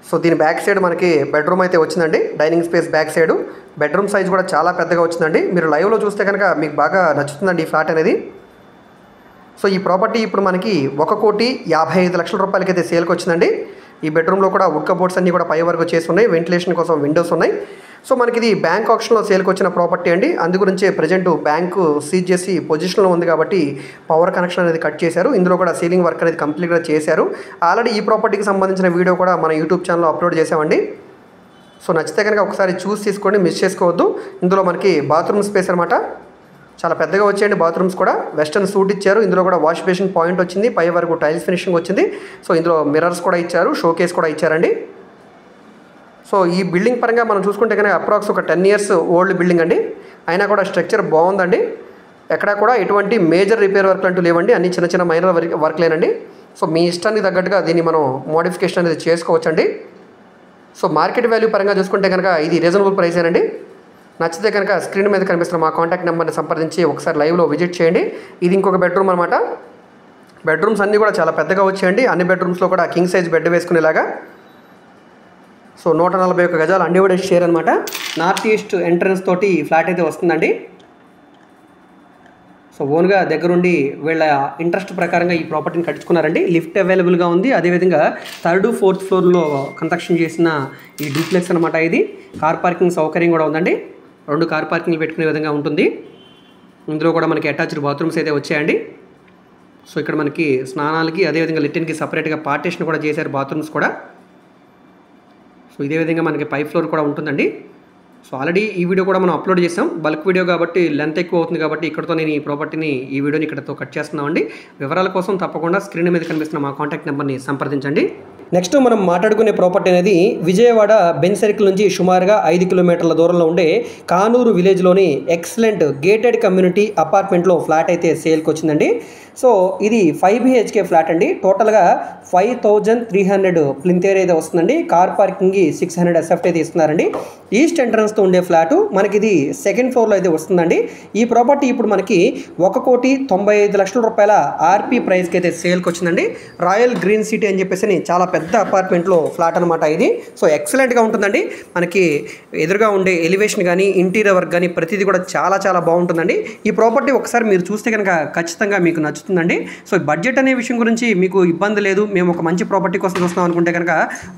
సో దీని బ్యాక్ సైడ్ మనకి బెడ్రూమ్ అయితే వచ్చిందండి. Dining space back side bedroom size కూడా చాలా పెద్దగా వచ్చిందండి. మీరు లైవ్లో చూస్తే కనుక మీకు బాగా నచ్చుతుందండి ఈ ఫ్లాట్ అనేది. సో ఈ ప్రాపర్టీ ఇప్పుడు మనకి 1,55,00,000 రూపాయలకి అయితే సేల్కి వచ్చిందండి. ఈ బెడ్రూమ్లో కూడా వుడ్ కబోర్డ్స్ అన్నీ కూడా పై వరకు చేసి ఉన్నాయి, వెంటిలేషన్ కోసం విండోస్ ఉన్నాయి. సో మనకి ఇది బ్యాంక్ ఆప్షన్లో సేల్కి వచ్చిన ప్రాపర్టీ అండి. అందు గురించే ప్రజెంట్ బ్యాంకు సీజ్ చేసి పొజిషన్లో ఉంది కాబట్టి పవర్ కనెక్షన్ అనేది కట్ చేశారు. ఇందులో కూడా సీలింగ్ వర్క్ అనేది కంప్లీట్గా చేశారు. ఆల్రెడీ ఈ ప్రాపర్టీకి సంబంధించిన వీడియో కూడా మన యూట్యూబ్ ఛానల్లో అప్లోడ్ చేసామండి. సో నచ్చితే కనుక ఒకసారి చూసి తీసుకోండి, మిస్ చేసుకోవద్దు. ఇందులో మనకి బాత్రూమ్ స్పేస్ అనమాట, చాలా పెద్దగా వచ్చేయండి. బాత్రూమ్స్ కూడా వెస్టర్న్ సూట్ ఇచ్చారు. ఇందులో కూడా వాష్ బేసిన్ పాయింట్ వచ్చింది, పై వరకు టైల్స్ ఫినిషింగ్ వచ్చింది. సో ఇందులో మిర్రర్స్ కూడా ఇచ్చారు, షోకేస్ కూడా ఇచ్చారండి. సో ఈ బిల్డింగ్ పరంగా మనం చూసుకుంటే కనుక అప్రాక్స్ ఒక 10 years ఓల్డ్ బిల్డింగ్ అండి. అయినా కూడా స్ట్రక్చర్ బాగుందండి. ఎక్కడా కూడా ఎటువంటి మేజర్ రిపేర్ వర్క్లు అంటూ లేవండి, అన్ని చిన్న చిన్న మైనర్ వర్క్లేనండి. సో మీ ఇష్టానికి తగ్గట్టుగా దీన్ని మనం మోడిఫికేషన్ అనేది చేసుకోవచ్చండి. సో మార్కెట్ వాల్యూ పరంగా చూసుకుంటే కనుక ఇది రీజనబుల్ ప్రైసేనండి. నచ్చితే కనుక స్క్రీన్ మీద కనిపిస్తున్న మా కాంటాక్ట్ నెంబర్ని సంప్రదించి ఒకసారి లైవ్లో విజిట్ చేయండి. ఇది ఇంకొక బెడ్రూమ్ అనమాట. బెడ్రూమ్స్ అన్నీ కూడా చాలా పెద్దగా వచ్చాయండి. అన్ని బెడ్రూమ్స్లో కూడా కింగ్ సైజ్ బెడ్ వేసుకునేలాగా. సో 141 గజాలు అన్డివైడెడ్ షేర్ అనమాట. నార్త్ ఈస్ట్ ఎంట్రన్స్ తోటి ఫ్లాట్ అయితే వస్తుందండి. సో ఓన్గా దగ్గరుండి వీళ్ళ ఇంట్రెస్ట్ ప్రకారంగా ఈ ప్రాపర్టీని కట్టించుకున్నారండి. లిఫ్ట్ అవైలబుల్గా ఉంది. అదేవిధంగా 3rd, 4th ఫ్లోర్లో కన్స్ట్రక్షన్ చేసిన ఈ డూప్లెక్స్ అనమాట. ఇది కార్ పార్కింగ్ సౌకర్యం కూడా ఉందండి. 2 కార్ పార్కింగ్లు పెట్టుకునే విధంగా ఉంటుంది. ఇందులో కూడా మనకి అటాచ్డ్ బాత్రూమ్స్ అయితే వచ్చాయండి. సో ఇక్కడ మనకి స్నానాలకి అదేవిధంగా లిటిన్కి సపరేట్గా పార్టీషన్ కూడా చేశారు, బాత్రూమ్స్ కూడా. సో ఇదే విధంగా మనకి పై ఫ్లోర్ కూడా ఉంటుందండి. సో ఆల్రెడీ ఈ వీడియో కూడా మనం అప్లోడ్ చేసాం. బల్క్ వీడియో కాబట్టి లెంత్ ఎక్కువ అవుతుంది కాబట్టి ఇక్కడతో నేను ఈ వీడియోని ఇక్కడతో కట్ చేస్తున్నామండి. వివరాల కోసం తప్పకుండా స్క్రీన్ మీద కనిపిస్తున్న మా కాంటాక్ట్ నెంబర్ని సంప్రదించండి. నెక్స్ట్ మనం మాట్లాడుకునే ప్రాపర్టీ అనేది విజయవాడ బెంజ్ సర్కిల్ నుంచి సుమారుగా 5 కిలోమీటర్ల దూరంలో ఉండే కానూరు విలేజ్లోని ఎక్సలెంట్ గేటెడ్ కమ్యూనిటీ అపార్ట్మెంట్లో ఫ్లాట్ అయితే సేల్కి వచ్చిందండి. సో ఇది 5 BHK ఫ్లాట్ అండి. టోటల్గా 5,300 ప్లింత్ ఏరియా అయితే వస్తుందండి. కార్ పార్కింగ్ 600 SFT అయితే ఇస్తున్నారండి. ఈస్ట్ ఎంట్రన్స్తో ఉండే ఫ్లాటు మనకి ఇది 2nd ఫ్లోర్లో అయితే వస్తుందండి. ఈ ప్రాపర్టీ ఇప్పుడు మనకి 1,95,00,000 రూపాయల ఆర్పీ ప్రైస్కి అయితే సేల్కి వచ్చిందండి. రాయల్ గ్రీన్ సిటీ అని చెప్పేసి చాలా పెద్ద అపార్ట్మెంట్లో ఫ్లాట్ అనమాట ఇది. సో ఎక్సలెంట్గా ఉంటుందండి. మనకి ఎదురుగా ఉండే ఎలివేషన్ కానీ ఇంటీరియర్ వర్క్ కానీ ప్రతిదీ కూడా చాలా చాలా బాగుంటుందండి. ఈ ప్రాపర్టీ ఒకసారి మీరు చూస్తే కనుక ఖచ్చితంగా మీకు నచ్చుతుందండి. సో బడ్జెట్ అనే విషయం గురించి మీకు ఇబ్బంది లేదు, మేము ఒక మంచి ప్రాపర్టీ కోసం చూస్తున్నాం అనుకుంటే కనుక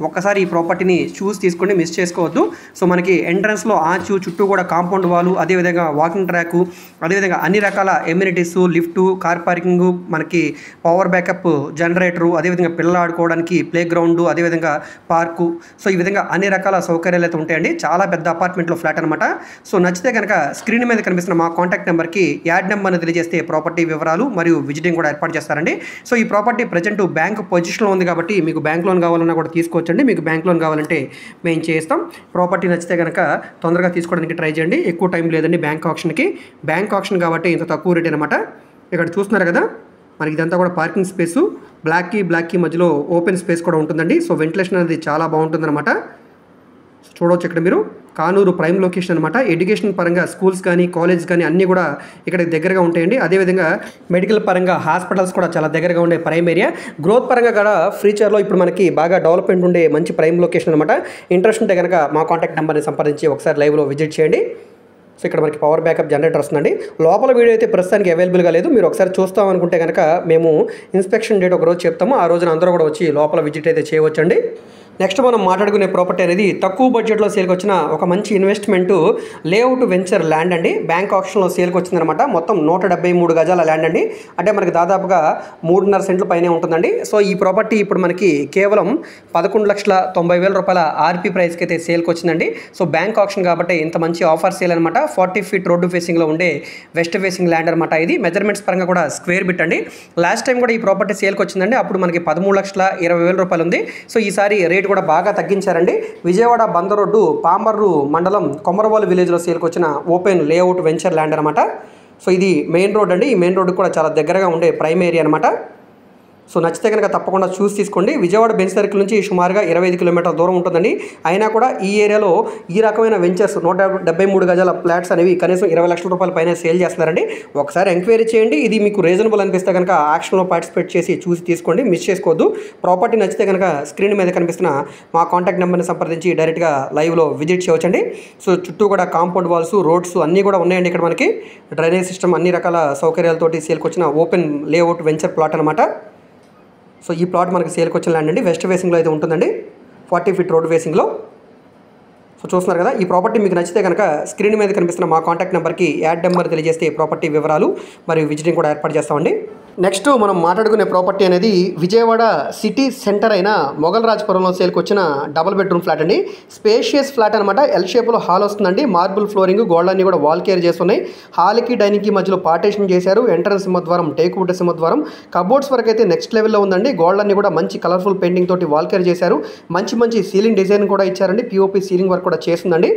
ఒక్కసారి ఈ ప్రాపర్టీని చూసి తీసుకోండి, మిస్ చేసుకోవద్దు. సో మనకి ఎంట్రన్స్లో ఆర్చ్, చుట్టూ కూడా కాంపౌండ్ వాల్, అదేవిధంగా వాకింగ్ ట్రాక్, అదేవిధంగా అన్ని రకాల ఎమ్యూనిటీస్, లిఫ్ట్, కార్ పార్కింగ్, మనకి పవర్ బ్యాకప్ జనరేటరు, అదేవిధంగా పిల్లలు ఆడుకోవడానికి ప్లే గ్రౌండ్, అదేవిధంగా పార్కు. సో ఈ విధంగా అన్ని రకాల సౌకర్యాలు అయితే ఉంటాయండి. చాలా పెద్ద అపార్ట్మెంట్లో ఫ్లాట్ అనమాట. సో నచ్చితే కనుక స్క్రీన్ మీద కనిపిస్తున్న మా కాంటాక్ట్ నెంబర్కి యాడ్ నెంబర్ని తెలియజేస్తే ప్రాపర్టీ వివరాలు మరియు విజిటింగ్ కూడా ఏర్పాటు చేస్తారండి. సో ఈ ప్రాపర్టీ ప్రజెంట్ బ్యాంక్ పొజిషన్లో ఉంది కాబట్టి మీకు బ్యాంక్ లోన్ కావాలన్నా కూడా తీసుకోవచ్చండి. మీకు బ్యాంక్ లోన్ కావాలంటే మేము చేస్తాం. ప్రాపర్టీ నచ్చితే కనుక తొందరగా తీసుకోవడానికి ట్రై చేయండి. ఎక్కువ టైం లేదండి బ్యాంక్ ఆప్షన్కి. బ్యాంక్ ఆప్షన్ కాబట్టి ఇంత తక్కువ రేట్ అనమాట. ఇక్కడ చూస్తున్నారు కదా, మనకి ఇదంతా కూడా పార్కింగ్ స్పేసు. బ్లాక్కి మధ్యలో ఓపెన్ స్పేస్ కూడా ఉంటుందండి. సో వెంటిలేషన్ అనేది చాలా బాగుంటుందన్నమాట. చూడవచ్చు ఇక్కడ మీరు కానూరు ప్రైమ్ లొకేషన్ అనమాట. ఎడ్యుకేషన్ పరంగా స్కూల్స్ కానీ కాలేజ్ కానీ అన్నీ కూడా ఇక్కడ దగ్గరగా ఉంటాయండి. అదేవిధంగా మెడికల్ పరంగా హాస్పిటల్స్ కూడా చాలా దగ్గరగా ఉండే ప్రైమ్ ఏరియా. గ్రోత్ పరంగా కూడా ఫ్యూచర్లో ఇప్పుడు మనకి బాగా డెవలప్మెంట్ ఉండే మంచి ప్రైమ్ లొకేషన్ అనమాట. ఇంట్రెస్ట్ ఉంటే కనుక మా కాంటాక్ట్ నెంబర్ని సంప్రదించి ఒకసారి లైవ్లో విజిట్ చేయండి. సో ఇక్కడ మనకి పవర్ బ్యాకప్ జనరేటర్ వస్తుందండి. లోపల వీడియో అయితే ప్రస్తుతానికి అవైలబుల్గా లేదు. మీరు ఒకసారి చూస్తాం అనుకుంటే కనుక మేము ఇన్స్పెక్షన్ డేట్ ఒక రోజు చెప్తాము. ఆ రోజున అందరూ కూడా వచ్చి లోపల విజిట్ అయితే చేయవచ్చండి. నెక్స్ట్ మనం మాట్లాడుకునే ప్రాపర్టీ అనేది తక్కువ బడ్జెట్లో సేల్కి వచ్చిన ఒక మంచి ఇన్వెస్ట్మెంట్ లేఅవుట్ వెంచర్ ల్యాండ్ అండి. బ్యాంక్ ఆప్షన్లో సేల్కి వచ్చిందనమాట. మొత్తం 173 గజాల ల్యాండ్ అండి. అంటే మనకి దాదాపుగా 3.5 సెంట్లు పైనే ఉంటుందండి. సో ఈ ప్రాపర్టీ ఇప్పుడు మనకి కేవలం 11,90,000 రూపాయల ఆర్పీ ప్రైస్కి అయితే సేల్కి వచ్చిందండి. సో బ్యాంక్ ఆప్షన్ కాబట్టి ఇంత మంచి ఆఫర్ సేల్ అనమాట. 40 feet రోడ్డు ఫేసింగ్లో ఉండే వెస్ట్ ఫేసింగ్ ల్యాండ్ అనమాట. ఇది మెజర్మెంట్స్ పరంగా కూడా స్క్వేర్ బిట్ అండి. లాస్ట్ టైం కూడా ఈ ప్రాపర్టీ సేల్కి వచ్చిందండి. అప్పుడు మనకి 13,20,000 రూపాయలు ఉంది. సో ఈసారి రేట్ కూడా బాగా తగ్గించారండి. విజయవాడ బందర్ రోడ్డు పామర్రు మండలం కొమరవాలు విలేజ్లో సేల్కి వచ్చిన ఓపెన్ లేఅవుట్ వెంచర్ ల్యాండ్ అనమాట. సో ఇది మెయిన్ రోడ్ అండి. ఈ మెయిన్ రోడ్డు కూడా చాలా దగ్గరగా ఉండే ప్రైమ్ ఏరియా అనమాట. సో నచ్చితే కనుక తప్పకుండా చూసి తీసుకోండి. విజయవాడ బెంచ్ సర్కిల్ నుంచి సుమారుగా 25 కిలోమీటర్ల దూరం ఉంటుందండి. అయినా కూడా ఈ ఏరియాలో ఈ రకమైన వెంచర్స్ 173 గజాల ఫ్లాట్స్ అనేవి కనీసం 20 లక్షల రూపాయల పైన సేల్ చేస్తున్నారండి. ఒకసారి ఎంక్వైరీ చేయండి. ఇది మీకు రీజనబుల్ అనిపిస్తే కనుక ఆక్షన్లో పార్టిసిపేట్ చేసి చూసి తీసుకోండి, మిస్ చేసుకోవద్దు. ప్రాపర్టీ నచ్చితే కనుక స్క్రీన్ మీద కనిపిస్తున్న మా కాంటాక్ట్ నెంబర్ని సంప్రదించి డైరెక్ట్గా లైవ్లో విజిట్ చేయవచ్చండి. సో చుట్టూ కూడా కాంపౌండ్ వాల్స్, రోడ్స్ అన్నీ కూడా ఉన్నాయండి. ఇక్కడ మనకి డ్రైనేజ్ సిస్టమ్ అన్ని రకాల సౌకర్యాలతోటి సేల్కి వచ్చిన ఓపెన్ లేఅవుట్ వెంచర్ ప్లాట్ అనమాట. సో ఈ ప్లాట్ మనకి సేల్కి వచ్చిన ల్యాండ్ అండి. వెస్ట్ ఫేసింగ్లో అయితే ఉంటుందండి, 40 ఫీట్ రోడ్ ఫేసింగ్లో. సో చూస్తున్నారు కదా, ఈ ప్రాపర్టీ మీకు నచ్చితే కనుక స్క్రీన్ మీద కనిపిస్తున్న మా కాంటాక్ట్ నెంబర్కి యాడ్ నెంబర్ తెలియజేస్తే ప్రాపర్టీ వివరాలు మరియు విజిటింగ్ కూడా ఏర్పాటు చేస్తామండి. నెక్స్ట్ మనం మాట్లాడుకునే ప్రాపర్టీ అనేది విజయవాడ సిటీ సెంటర్ అయిన మొఘల్ రాజ్పురంలో సేల్కి వచ్చిన డబుల్ బెడ్రూమ్ ఫ్లాట్ అండి. స్పేషియస్ ఫ్లాట్ అనమాట. ఎల్ షేప్లో హాల్ వస్తుందండి. మార్బుల్ ఫ్లోరింగ్, గోడలన్నీ కూడా వాల్ కేర్ చేస్తున్నాయి. హాల్కి డైనింగ్కి మధ్యలో పార్టీషన్ చేశారు. ఎంట్రన్స్ సింహద్వారం, టేక్ వుడ్ సింహద్వారం. కబోర్డ్స్ వరకు అయితే నెక్స్ట్ లెవెల్లో ఉందండి. గోడలన్నీ కూడా మంచి కలర్ఫుల్ పెయింటింగ్ తోటి వాల్ కేర్ చేశారు. మంచి సీలింగ్ డిజైన్ కూడా ఇచ్చారండి. పిఓపి సీలింగ్ వర్క్ కూడా చేస్తుందండి.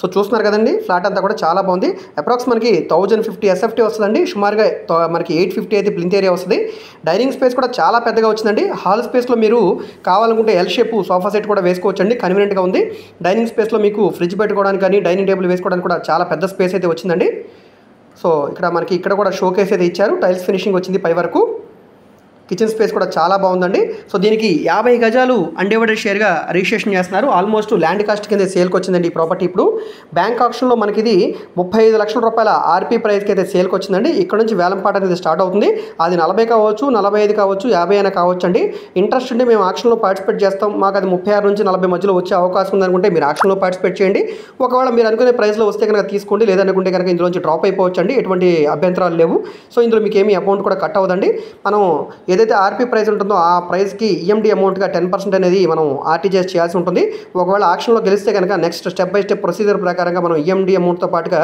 సో చూస్తున్నారు కదండి, ఫ్లాట్ అంతా కూడా చాలా బాగుంది. అప్రాక్స్ మనకి 1050 ఎస్ఎఫ్టీ వస్తుందండి. సుమారుగా మనకి 850 అయితే ప్లింత్ ఏరియా వస్తుంది. డైనింగ్ స్పేస్ కూడా చాలా పెద్దగా వచ్చిందండి. హాల్ స్పేస్లో మీరు కావాలనుకుంటే ఎల్ షేప్ సోఫా సెట్ కూడా వేసుకోవచ్చండి, కన్వీనియంట్గా ఉంది. డైనింగ్ స్పేస్లో మీకు ఫ్రిడ్జ్ పెట్టుకోవడానికి కానీ డైనింగ్ టేబుల్ వేసుకోవడానికి కూడా చాలా పెద్ద స్పేస్ అయితే వచ్చిందండి. సో ఇక్కడ కూడా షోకేస్ అయితే ఇచ్చారు. టైల్స్ ఫినిషింగ్ వచ్చింది పై వరకు. కిచెన్ స్పేస్ కూడా చాలా బాగుందండి. సో దీనికి 50 గజాలు అన్డివైడెడ్ షేర్గా రిజిస్ట్రేషన్ చేస్తున్నారు. ఆల్మోస్ట్ ల్యాండ్ కాస్ట్ కింద సేల్కి వచ్చిందండి ఈ ప్రాపర్టీ. ఇప్పుడు బ్యాంక్ ఆక్షన్లో మనకి ఇది 35 లక్షల రూపాయల ఆర్పీ ప్రైస్కి అయితే సేల్కి వచ్చిందండి. ఇక్కడ నుంచి వేలంపాట అనేది స్టార్ట్ అవుతుంది. అది 40 కావచ్చు, 45 కావచ్చు, 50 అయినా కావచ్చు అండి. ఇంట్రెస్ట్ ఉంటే మేము ఆక్షన్లో పార్టిసిపేట్ చేస్తాం, మాకు అది 36 నుంచి 40 మధ్యలో వచ్చే అవకాశం ఉందనుకుంటే మీరు ఆక్షన్లో పార్టిసిపేట్ చేయండి. ఒకవేళ మీరు అనుకునే ప్రైస్లో వస్తే కనుక తీసుకోండి, లేదనుకుంటే కనుక ఇందులోంచి డ్రాప్ అయిపోవచ్చు అండి. ఎటువంటి అభ్యంతరాలు లేవు. సో ఇందులో మీకు ఏమీ అమౌంట్ కూడా కట్ అవ్వదండి. మనం ఏదైతే ఆర్పీ ప్రైస్ ఉంటుందో ఆ ప్రైస్కి ఈఎండి అమౌంట్గా 10% అనేది మనం ఆర్టీజీఎస్ చేయాల్సి ఉంటుంది. ఒకవేళ ఆక్షన్లో గెలిస్తే కనుక next step by step procedure ప్రకారంగా మనం ఈఎండి అమౌంట్తో పాటుగా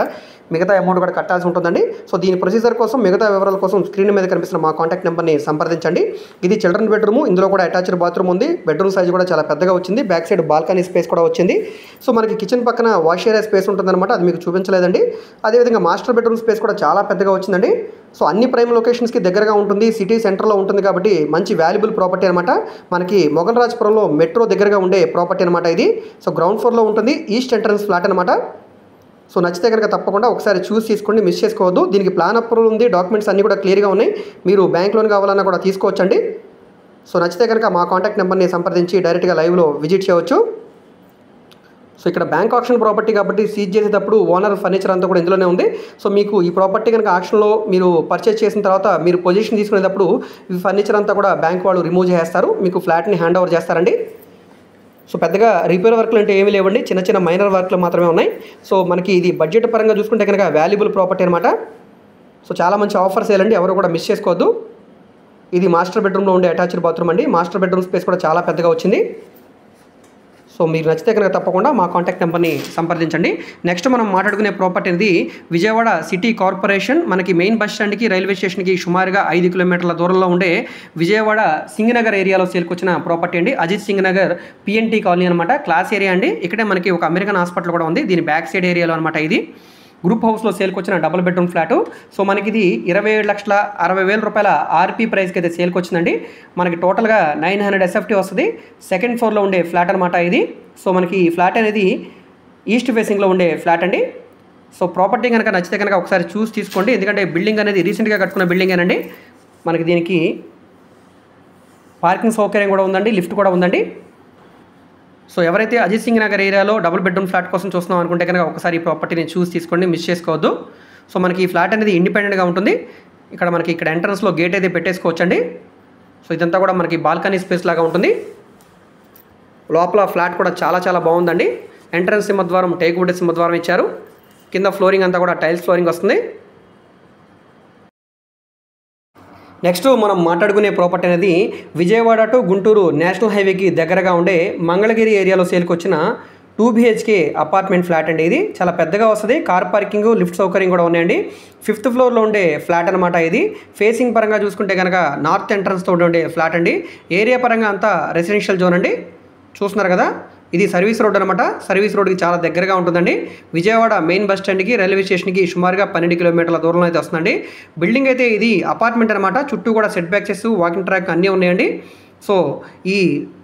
మిగతా అమౌంట్ కూడా కట్టాల్సి ఉంటుందండి. సో దీని ప్రొసీజర్ కోసం, మిగతా వివరాల కోసం స్క్రీన్ మీద కనిపిస్తున్న మా కాంటాక్ట్ నెంబర్ని సంప్రదించండి. ఇది చిల్డ్రన్ బెడ్రూమ్. ఇందులో కూడా అటాచ్డ్ బాత్రూమ్ ఉంది. బెడ్రూమ్ సైజ్ కూడా చాలా పెద్దగా వచ్చింది. బ్యాక్ సైడ్ బాల్కనీ స్పేస్ కూడా వచ్చింది. సో మనకి కిచెన్ పక్కన వాష్ ఏరియా స్పేస్ ఉంటుందన్నమాట, అది మీకు చూపించలేదండి. అదేవిధంగా మాస్టర్ బెడ్రూమ్ స్పేస్ కూడా చాలా పెద్దగా వచ్చిందండి. సో అన్ని ప్రైమ్ లొకేషన్స్కి దగ్గరగా ఉంటుంది, సిటీ సెంటర్లో ఉంటుంది కాబట్టి మంచి వాల్యుబుల్ ప్రాపర్టీ అనమాట. మనకి మొఘల్ రాజ్పురంలో మెట్రో దగ్గరగా ఉండే ప్రాపర్టీ అనమాట ఇది. సో గ్రౌండ్ ఫ్లోర్లో ఉంటుంది. ఈస్ట్ ఎంట్రన్స్ ఫ్లాట్ అనమాట. సో నచ్చితే కనుక తప్పకుండా ఒకసారి చూసి తీసుకోండి, మిస్ చేసుకోవద్దు. దీనికి ప్లాన్ అప్రూవల్ ఉంది, డాక్యుమెంట్స్ అన్నీ కూడా క్లియర్గా ఉన్నాయి. మీరు బ్యాంక్ లోన్ కావాలన్నా కూడా తీసుకోవచ్చండి. సో నచ్చితే కనుక మా కాంటాక్ట్ నెంబర్ని సంప్రదించి డైరెక్ట్గా లైవ్లో విజిట్ చేయవచ్చు. సో ఇక్కడ బ్యాంక్ ఆక్షన్ ప్రాపర్టీ కాబట్టి సీజ్ చేసేటప్పుడు ఓనర్ ఫర్నిచర్ అంతా కూడా ఇందులోనే ఉంది. సో మీకు ఈ ప్రాపర్టీ కనుక ఆక్షన్లో మీరు పర్చేస్ చేసిన తర్వాత మీరు పొజిషన్ తీసుకునేటప్పుడు ఈ ఫర్నిచర్ అంతా కూడా బ్యాంక్ వాళ్ళు రిమూవ్ చేస్తారు, మీకు ఫ్లాట్ని హ్యాండ్ ఓవర్ చేస్తారండి. సో పెద్దగా రిపేర్ వర్క్లు అంటే ఏమీ లేవండి, చిన్న మైనర్ వర్క్లు మాత్రమే ఉన్నాయి. సో మనకి ఇది బడ్జెట్ పరంగా చూసుకుంటే కనుక వాల్యుబుల్ ప్రాపర్టీ అనమాట. సో చాలా మంచి ఆఫర్ సేల్ అండి, ఎవరు కూడా మిస్ చేసుకోవద్దు. ఇది మాస్టర్ బెడ్రూమ్లో ఉండే అటాచ్డ్ బాత్రూమ్ అండి. మాస్టర్ బెడ్రూమ్ స్పేస్ కూడా చాలా పెద్దగా వచ్చింది. సో మీరు నచ్చితే కనుక తప్పకుండా మా కాంటాక్ట్ నెంబర్ని సంప్రదించండి. నెక్స్ట్ మనం మాట్లాడుకునే ప్రాపర్టీ అనేది విజయవాడ సిటీ కార్పొరేషన్, మనకి మెయిన్ బస్ స్టాండ్కి రైల్వే స్టేషన్కి సుమారుగా 5 కిలోమీటర్ల దూరంలో ఉండే విజయవాడ సింగనగర్ ఏరియాలో సేల్కి వచ్చిన ప్రాపర్టీ అండి. అజిత్ సింగనగర్ పిఎన్టీ కాలనీ అనమాట. క్లాస్ ఏరియా అండి. ఇక్కడే మనకి ఒక అమెరికన్ హాస్పిటల్ కూడా ఉంది. దీని బ్యాక్ సైడ్ ఏరియాలో అనమాట. ఇది గ్రూప్ హౌస్లో సేల్కి వచ్చిన డబుల్ బెడ్రూమ్ ఫ్లాటు. సో మనకి ఇది 27,60,000 రూపాయల ఆర్పీ ప్రైస్కి అయితే సేల్కి వచ్చిందండి. మనకి టోటల్గా 900 ఎస్ఎఫ్టీ వస్తుంది. సెకండ్ ఫ్లోర్లో ఉండే ఫ్లాట్ అనమాట ఇది. సో మనకి ఈ ఫ్లాట్ అనేది ఈస్ట్ ఫేసింగ్లో ఉండే ఫ్లాట్ అండి. సో ప్రాపర్టీ కనుక నచ్చితే కనుక ఒకసారి చూసి తీసుకోండి, ఎందుకంటే బిల్డింగ్ అనేది రీసెంట్గా కట్టుకున్న బిల్డింగేనండి. మనకి దీనికి పార్కింగ్ సౌకర్యం కూడా ఉందండి, లిఫ్ట్ కూడా ఉందండి. సో ఎవరైతే అజిత్ సింగ్ నగర్ ఏరియాలో డబుల్ బెడ్రూమ్ ఫ్లాట్ కోసం చూస్తున్నాం అనుకుంటే కనుక ఒకసారి ఈ ప్రాపర్టీని చూసి తీసుకోండి, మిస్ చేసుకోవద్దు. సో మనకి ఈ ఫ్లాట్ అనేది ఇండిపెండెంట్గా ఉంటుంది. ఇక్కడ ఎంట్రన్స్లో గేట్ అయితే పెట్టేసుకోవచ్చండి. సో ఇదంతా కూడా మనకి బాల్కనీ స్పేస్ లాగా ఉంటుంది. లోపల ఫ్లాట్ కూడా చాలా బాగుందండి. ఎంట్రన్స్ సింహద్వారం, టేక్ వుడ్ సింహద్వారం ఇచ్చారు. కింద ఫ్లోరింగ్ అంతా కూడా టైల్స్ ఫ్లోరింగ్ వస్తుంది. నెక్స్ట్ మనం మాట్లాడుకునే ప్రాపర్టీ అనేది విజయవాడ టు గుంటూరు నేషనల్ హైవేకి దగ్గరగా ఉండే మంగళగిరి ఏరియాలో సేల్కి వచ్చిన 2 BHK అపార్ట్మెంట్ ఫ్లాట్ అండి. ఇది చాలా పెద్దగా వస్తుంది. కార్ పార్కింగ్, లిఫ్ట్ సౌకర్యం కూడా ఉన్నాయండి. 5th ఫ్లోర్లో ఉండే ఫ్లాట్ అనమాట. ఇది ఫేసింగ్ పరంగా చూసుకుంటే కనుక నార్త్ ఎంట్రన్స్తో ఉండే ఫ్లాట్ అండి. ఏరియా పరంగా అంతా రెసిడెన్షియల్ జోన్ అండి. చూస్తున్నారు కదా, ఇది సర్వీస్ రోడ్ అనమాట. సర్వీస్ రోడ్కి చాలా దగ్గరగా ఉంటుందండి. విజయవాడ మెయిన్ బస్ స్టాండ్కి రైల్వే స్టేషన్కి సుమారుగా 12 కిలోమీటర్ల దూరంలో అయితే వస్తుందండి. బిల్డింగ్ అయితే ఇది అపార్ట్మెంట్ అనమాట. చుట్టూ కూడా సెట్ బ్యాక్సెస్, వాకింగ్ ట్రాక్ అన్నీ ఉన్నాయండి. సో ఈ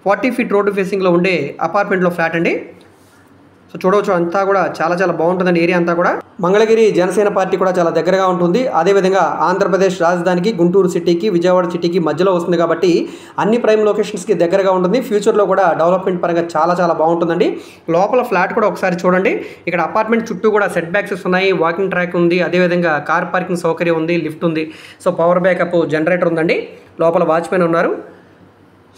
40 ఫీట్ రోడ్డు ఫేసింగ్లో ఉండే అపార్ట్మెంట్లో ఫ్లాట్ అండి. సో చూడవచ్చు, అంతా కూడా చాలా చాలా బాగుంటుందండి ఏరియా అంతా కూడా. మంగళగిరి జనసేన పార్టీ కూడా చాలా దగ్గరగా ఉంటుంది. అదేవిధంగా ఆంధ్రప్రదేశ్ రాజధానికి, గుంటూరు సిటీకి, విజయవాడ సిటీకి మధ్యలో వస్తుంది కాబట్టి అన్ని ప్రైమ్ లొకేషన్స్కి దగ్గరగా ఉంటుంది. ఫ్యూచర్లో కూడా డెవలప్మెంట్ పరంగా చాలా చాలా బాగుంటుందండి. లోపల ఫ్లాట్ కూడా ఒకసారి చూడండి. ఇక్కడ అపార్ట్మెంట్ చుట్టూ కూడా సెట్ బ్యాక్సెస్ ఉన్నాయి, వాకింగ్ ట్రాక్ ఉంది, అదేవిధంగా కార్ పార్కింగ్ సౌకర్యం ఉంది, లిఫ్ట్ ఉంది. సో పవర్ బ్యాకప్ జనరేటర్ ఉందండి. లోపల వాచ్మెన్ ఉన్నారు.